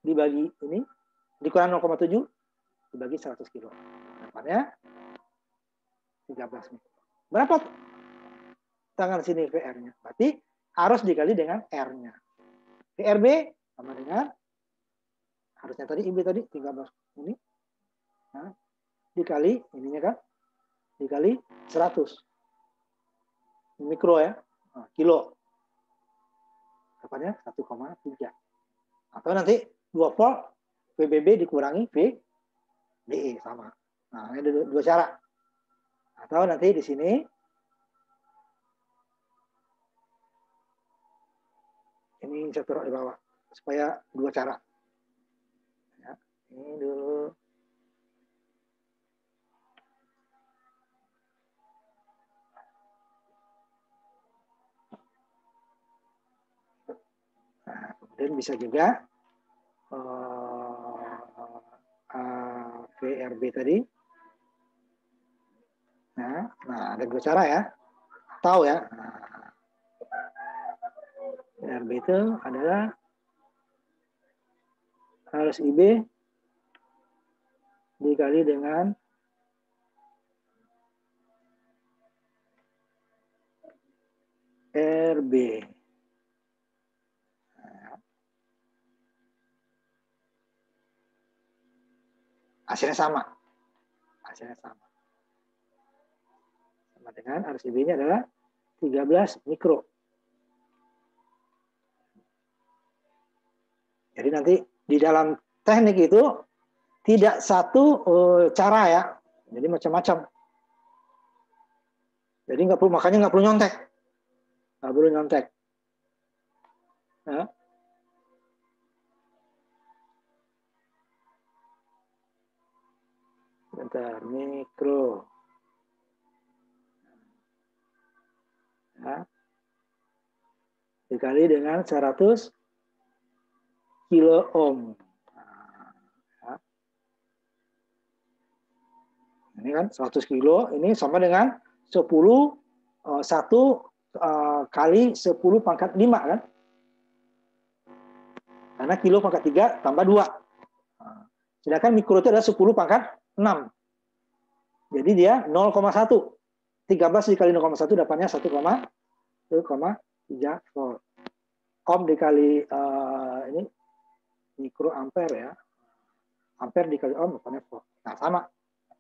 dibagi ini dikurangi 0,7 dibagi 100 kilo. Dapatnya 13 nih. Berapa tangan sini VR-nya? Berarti harus dikali dengan R-nya. VRB sama dengan harusnya tadi IB tadi 13 ini. Nah, dikali ininya kan dikali 100 mikro ya. Nah, kilo. Dapatnya 1,3. Atau nanti 2 volt VBB dikurangi VDE sama. Nah, ini dua cara. Atau nanti di sini ini saya taruh di bawah supaya dua cara. Ya, ini dulu. Nah, kemudian bisa juga VRB tadi. Nah, ada dua cara ya. Tahu ya. Nah, VRB itu adalah arus IB dikali dengan RB. Hasilnya sama. Hasilnya sama. Sama dengan arus IB-nya adalah 13 mikro. Jadi nanti di dalam teknik itu tidak satu cara ya. Jadi macam-macam. Jadi makanya nggak perlu nyontek. Nggak perlu nyontek. Ya. Bentar, mikro. Ya. Dikali dengan 100 kilo ohm. Ya. Ini kan 100 kilo, ini sama dengan 1 kali 10 pangkat 5 kan? Karena kilo pangkat 3 tambah 2. Sedangkan mikro itu adalah 10 pangkat 6. Jadi dia 0,1. 13 dikali 0,1 dapatnya 1,3 volt. Ohm dikali ini mikro ampere ya. Ampere dikali ohm dapatnya volt. Nah, sama.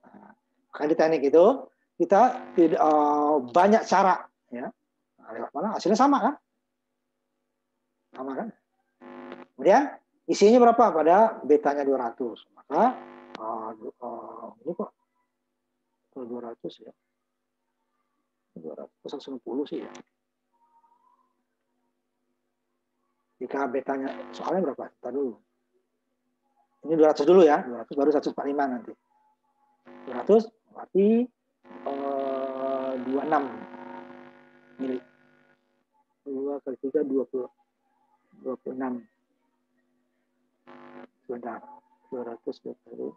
Nah, di teknik itu kita banyak cara ya. Nah, lewat mana hasilnya sama kan? Sama kan? Kemudian isinya berapa pada betanya 200. Maka ini kok 200 ya. 260 sih ya. Jika betanya soalnya berapa? Kita dulu. Ini 200 dulu ya. 200 baru 145 nanti. 200 berarti 26 mili. 2 kali 3 26. Sebentar. 200 dikali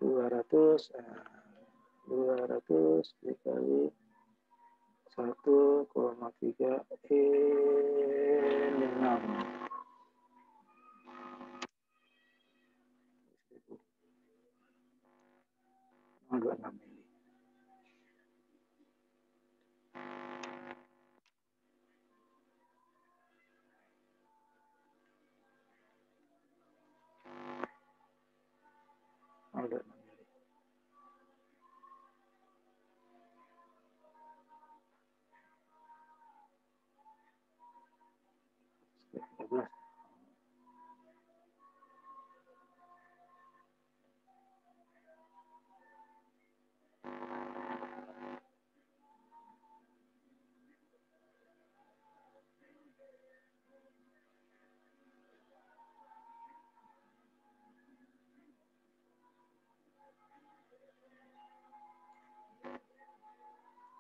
200 dikali 1,3 6.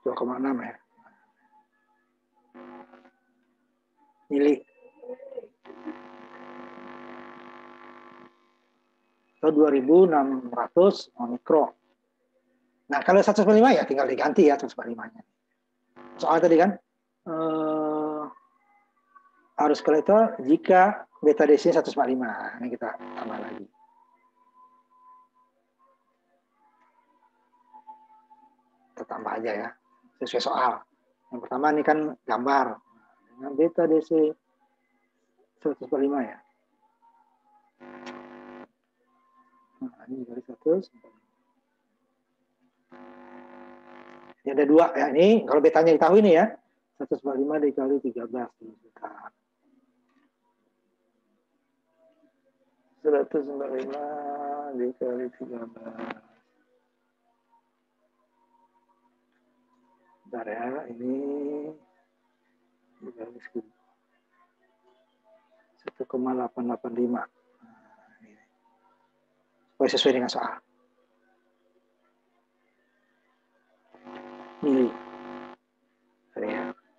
2,6 ya. Mili. Atau 2.600 mikro. Nah, kalau 145 ya tinggal diganti ya 145-nya. Soalnya tadi kan arus kolektor jika beta DC 145. Ini kita tambah lagi. Kita tambah aja ya, sesuai soal. Yang pertama ini kan gambar. Dengan beta DC 145 ya. Nah, ini dari 100. Ini ada 2 ya. Ini kalau betanya diketahui ini ya. 145 dikali 13. 145 dikali 13. Bentar ya, ini dikali 1,885. Supaya sesuai dengan soal. Mili.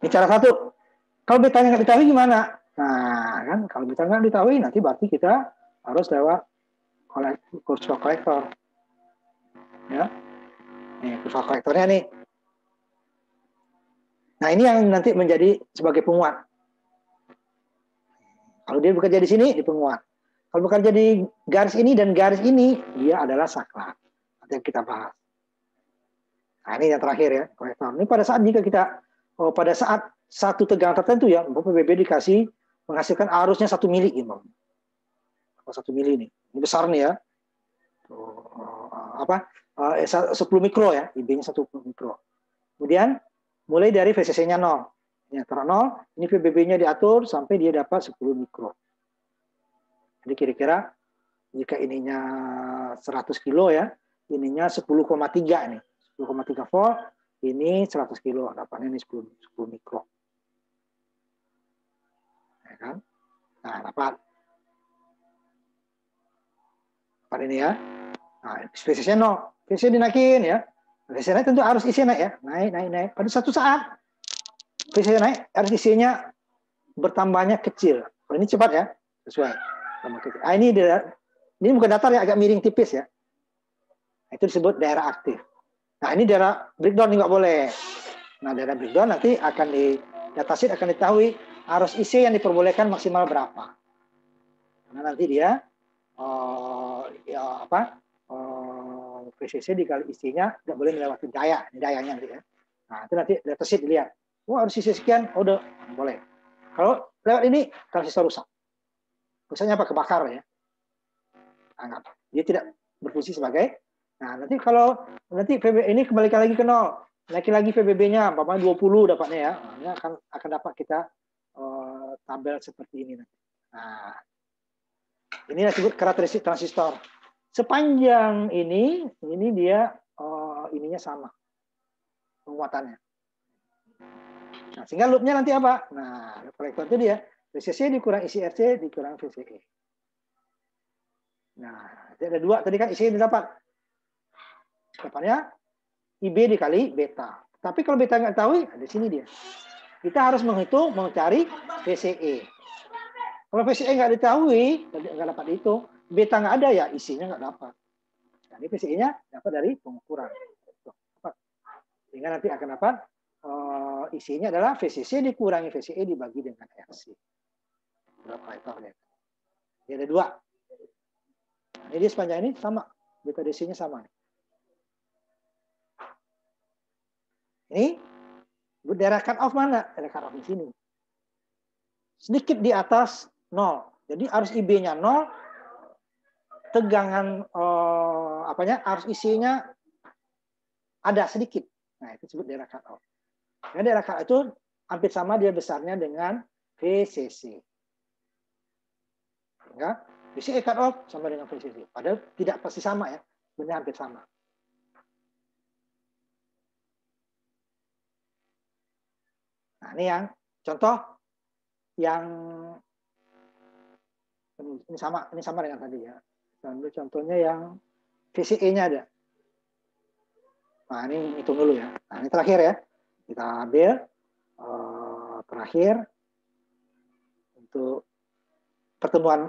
Ini cara satu. Kalau betanya nggak diketahui gimana? Nah, kan kalau betanya nggak diketahui, nanti berarti kita harus lewat kurva kolektor. Ya, ini kurva kolektornya nih. Nah, ini yang nanti menjadi sebagai penguat. Kalau dia bekerja di sini, di penguat. Kalau bekerja di garis ini dan garis ini, dia adalah saklar. Nanti yang kita bahas. Nah, ini yang terakhir ya, kolektor. Ini pada saat jika kita, pada saat satu tegangan tertentu ya, PBB dikasih menghasilkan arusnya 1 mili, gitu. 1 mili ini besar nih ya. 10 mikro ya, IB-nya 10 mikro. Kemudian mulai dari VCC-nya 0. Ya, antara 0, ini PBB-nya diatur sampai dia dapat 10 mikro. Jadi kira-kira jika ininya 100 kilo ya, ininya 10,3 nih. 10,3 volt, ini 100 kilo, dapatnya ini 10 mikro. Ya kan? Nah, dapat ini ya. Nah, VCC 0. VCC dinaikin ya. VCC naik tentu arus isi naik ya. Naik. Pada satu saat VCC naik, arus isinya bertambahnya kecil. Oh, ini cepat ya. Sesuai. Ah, ini bukan datar ya, agak miring tipis ya. Itu disebut daerah aktif. Nah, ini daerah breakdown nggak boleh. Nah, daerah breakdown nanti akan di datasheet akan diketahui arus IC yang diperbolehkan maksimal berapa. Karena nanti dia VCC dikali IC-nya nggak boleh melewati dayanya nanti ya. Nah, itu nanti datasheet dilihat. Wah, harus IC sekian, udah boleh. Kalau lewat ini transistor rusak. Rusaknya apa? Kebakar ya. Anggap. Dia tidak berfungsi sebagai. Nah, nanti kalau nanti PB ini kembalikan lagi ke 0, naikin lagi PBB-nya, umpamanya 20 dapatnya ya. Nah, akan dapat kita tabel seperti ini nanti. Nah, ini disebut karakteristik transistor. Sepanjang ini dia ininya sama penguatannya. Nah, sehingga loopnya nanti apa? Nah, kolektor itu dia VCC dikurang isi RC dikurang VCE. Nah, ada 2 tadi kan isi didapat. Dapatnya IB dikali beta. Tapi kalau beta nggak tahu, di sini dia. Kita harus menghitung, mencari VCE. Kalau VCE nggak diketahui, nggak dapat dihitung, beta nggak ada ya, isinya nggak dapat. Jadi VCE-nya dapat dari pengukuran. Sehingga nanti akan dapat isinya adalah VCC dikurangi VCE dibagi dengan RC. Berapa kolektornya? Ini ada 2. Nah, ini sepanjang ini sama, beta DC-nya sama. Ini daerah cut off mana? Daerah cut off di sini. Sedikit di atas 0. Jadi arus IB-nya 0, tegangan arus IC-nya ada sedikit. Nah, itu disebut daerah cut off. Nah, daerah cut off itu hampir sama dia besarnya dengan VCC. Ya, VCE cut off sama dengan VCC. Padahal tidak pasti sama ya, sebenarnya hampir sama. Nah, ini yang contoh yang ini sama dengan tadi ya. Ambil contohnya yang VCE-nya ada. Nah, ini hitung dulu ya. Nah, ini terakhir ya. kita ambil terakhir untuk pertemuan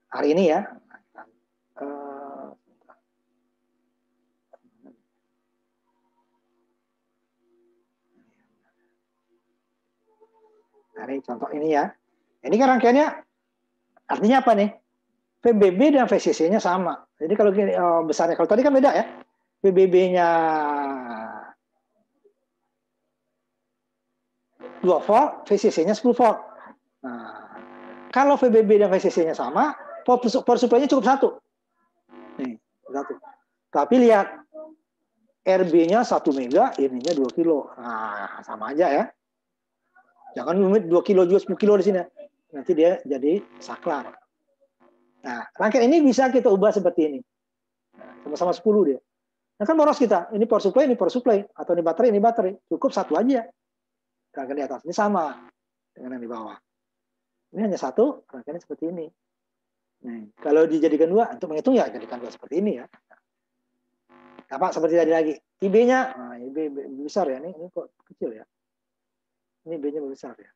hari ini ya. Nah, ini contoh ini ya. Ini kan rangkaiannya artinya apa nih? PBB dan VCC-nya sama. Jadi kalau besarnya, kalau tadi kan beda ya. PBB-nya 2 volt, VCC-nya 10 volt. Nah, kalau VBB dan VCC-nya sama, power supply-nya cukup satu. Nih, satu. Tapi lihat, RB-nya 1 mega, ininya 2 kilo. Nah, sama aja ya. Jangan 2 kilo juga 10 kilo di sini. Nanti dia jadi saklar. Nah, rangkaian ini bisa kita ubah seperti ini. Sama-sama 10 dia. Nah, kan boros kita. Ini power supply. Atau ini baterai. Cukup satu aja. Rangkaian di atas. Ini sama dengan yang di bawah. Ini hanya satu, rangkaiannya seperti ini. Nah, kalau dijadikan 2, untuk menghitung ya jadikan 2 seperti ini ya. Apa seperti tadi lagi. IB-nya, nah, IB besar ya. Ini kok kecil ya. Ini B-nya besar ya.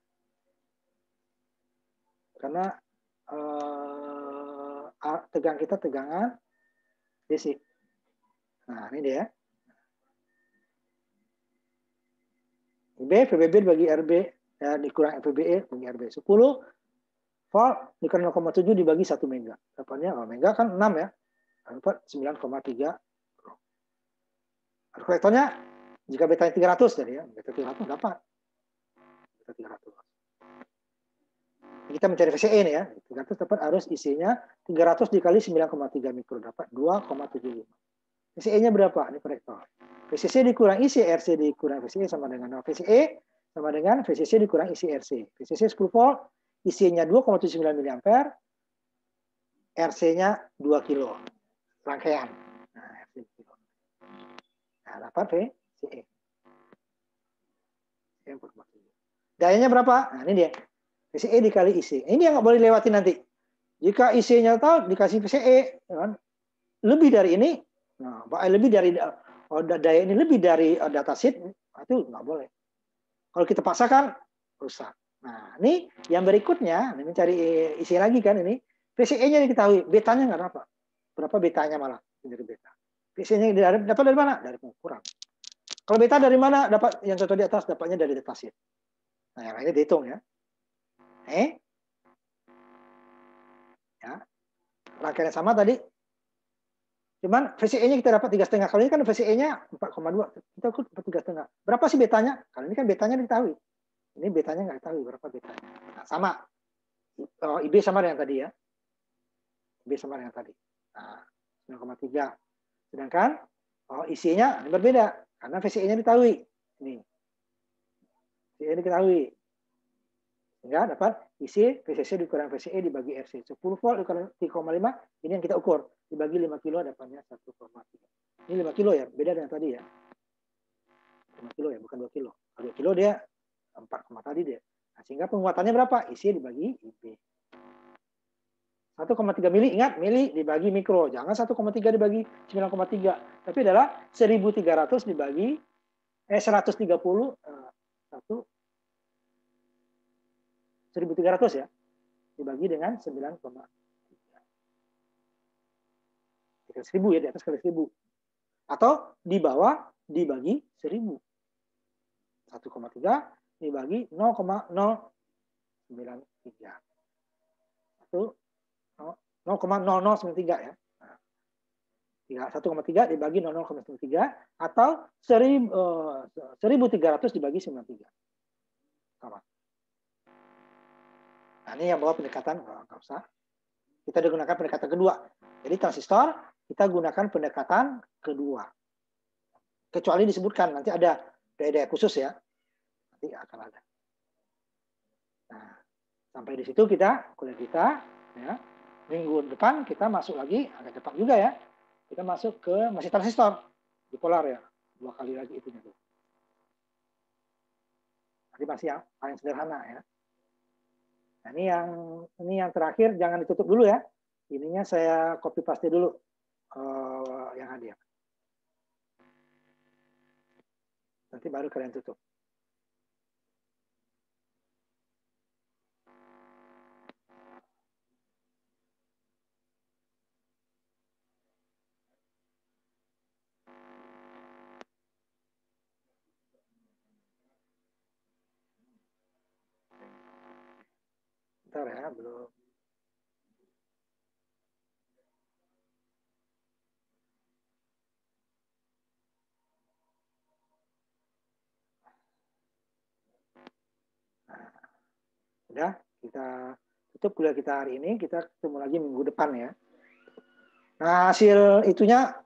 Karena tegang kita tegangan DC. Nah, ini dia. IB, VBB bagi RB, ya, dikurang VBE bagi RB. 10 volt dikurang 0,7 dibagi 1 mega. Dapatnya, mega kan 6 ya. Dapat 9,3. Kolektornya, jika betanya 300 jadi ya. Beta 300 dapat. Beta 300. Kita mencari VCE nih ya. 300 dapat arus isinya 300 dikali 9,3 mikro dapat 2,75. VCE-nya berapa? Ini kolektor. VCC dikurang isi RC dikurang VCE sama dengan 0. VCE sama dengan VCC dikurang isi RC. VCC 10 volt, isinya 2,79 mA, RC-nya 2 kilo. Rangkaian. Nah, RC kilo. Nah, dapat VCE. Dayanya berapa? Nah, ini dia. VCE dikali IC. Ini yang nggak boleh lewati nanti. Jika IC-nya tahu dikasih VCE, kan? Lebih dari ini, nah, lebih dari daya ini lebih dari datasheet, itu nggak boleh. Kalau kita paksakan, rusak. Nah, ini yang berikutnya, ini mencari IC lagi kan ini. VCE-nya diketahui, betanya nggak dapat. Berapa betanya malah dari beta. VCE-nya dapat dari mana? Dari pengukuran. Kalau beta dari mana? Dapat yang contoh di atas, dapatnya dari datasheet. Nah, yang lainnya dihitung ya. Ya, rangkaian sama tadi. Cuman VCE-nya kita dapat 3,5. Kali ini kan VCE-nya 4,2. Kita ikut 3,5. Berapa sih betanya? Kali ini kan betanya diketahui. Ini betanya nggak tahu berapa betanya. Nah, sama. IB sama dengan tadi ya. IB sama dengan tadi. Nah, 9,3. Sedangkan isinya ini berbeda. Karena VCE-nya diketahui. Ini. VCE diketahui. Sehingga dapat isi VCC dikurang VCE dibagi RC. 10 volt dikurang 3,5. Ini yang kita ukur. Dibagi 5 kilo dapatnya 1,3. Ini 5 kilo ya. Beda dengan tadi ya. 5 kilo ya, bukan 2 kilo. Kalau 2 kilo dia 4, tadi dia. Nah, sehingga penguatannya berapa? Isi dibagi IB. 1,3 mili, ingat mili dibagi mikro. Jangan 1,3 dibagi 9,3. Tapi adalah 1.300 dibagi 130 1.300 ya. Dibagi dengan 9,3. 1.000 ya, di atas kali 1.000. Atau di bawah dibagi 1.000. 1,3 dibagi 0,093. 0,0093 ya. 1,3 dibagi 0,93 atau 1.300 dibagi 93. Sama. Nah, ini yang bawa pendekatan, nggak usah. Kita gunakan pendekatan kedua. Jadi transistor, kita gunakan pendekatan kedua. Kecuali disebutkan, nanti ada daya-daya khusus ya. Nanti akan ada. Nah, sampai di situ kuliah kita. Ya. Minggu depan kita masuk lagi, agak cepat juga ya. Kita masuk ke masih transistor. Bipolar ya. 2 kali lagi itunya tuh. Nanti masih yang paling sederhana ya. Nah, ini yang terakhir, jangan ditutup dulu ya. Ininya saya copy paste dulu yang ada. Nanti baru kalian tutup. Bentar ya, belum. Udah, kita tutup kuliah kita hari ini. Kita ketemu lagi minggu depan ya. Nah, hasil itunya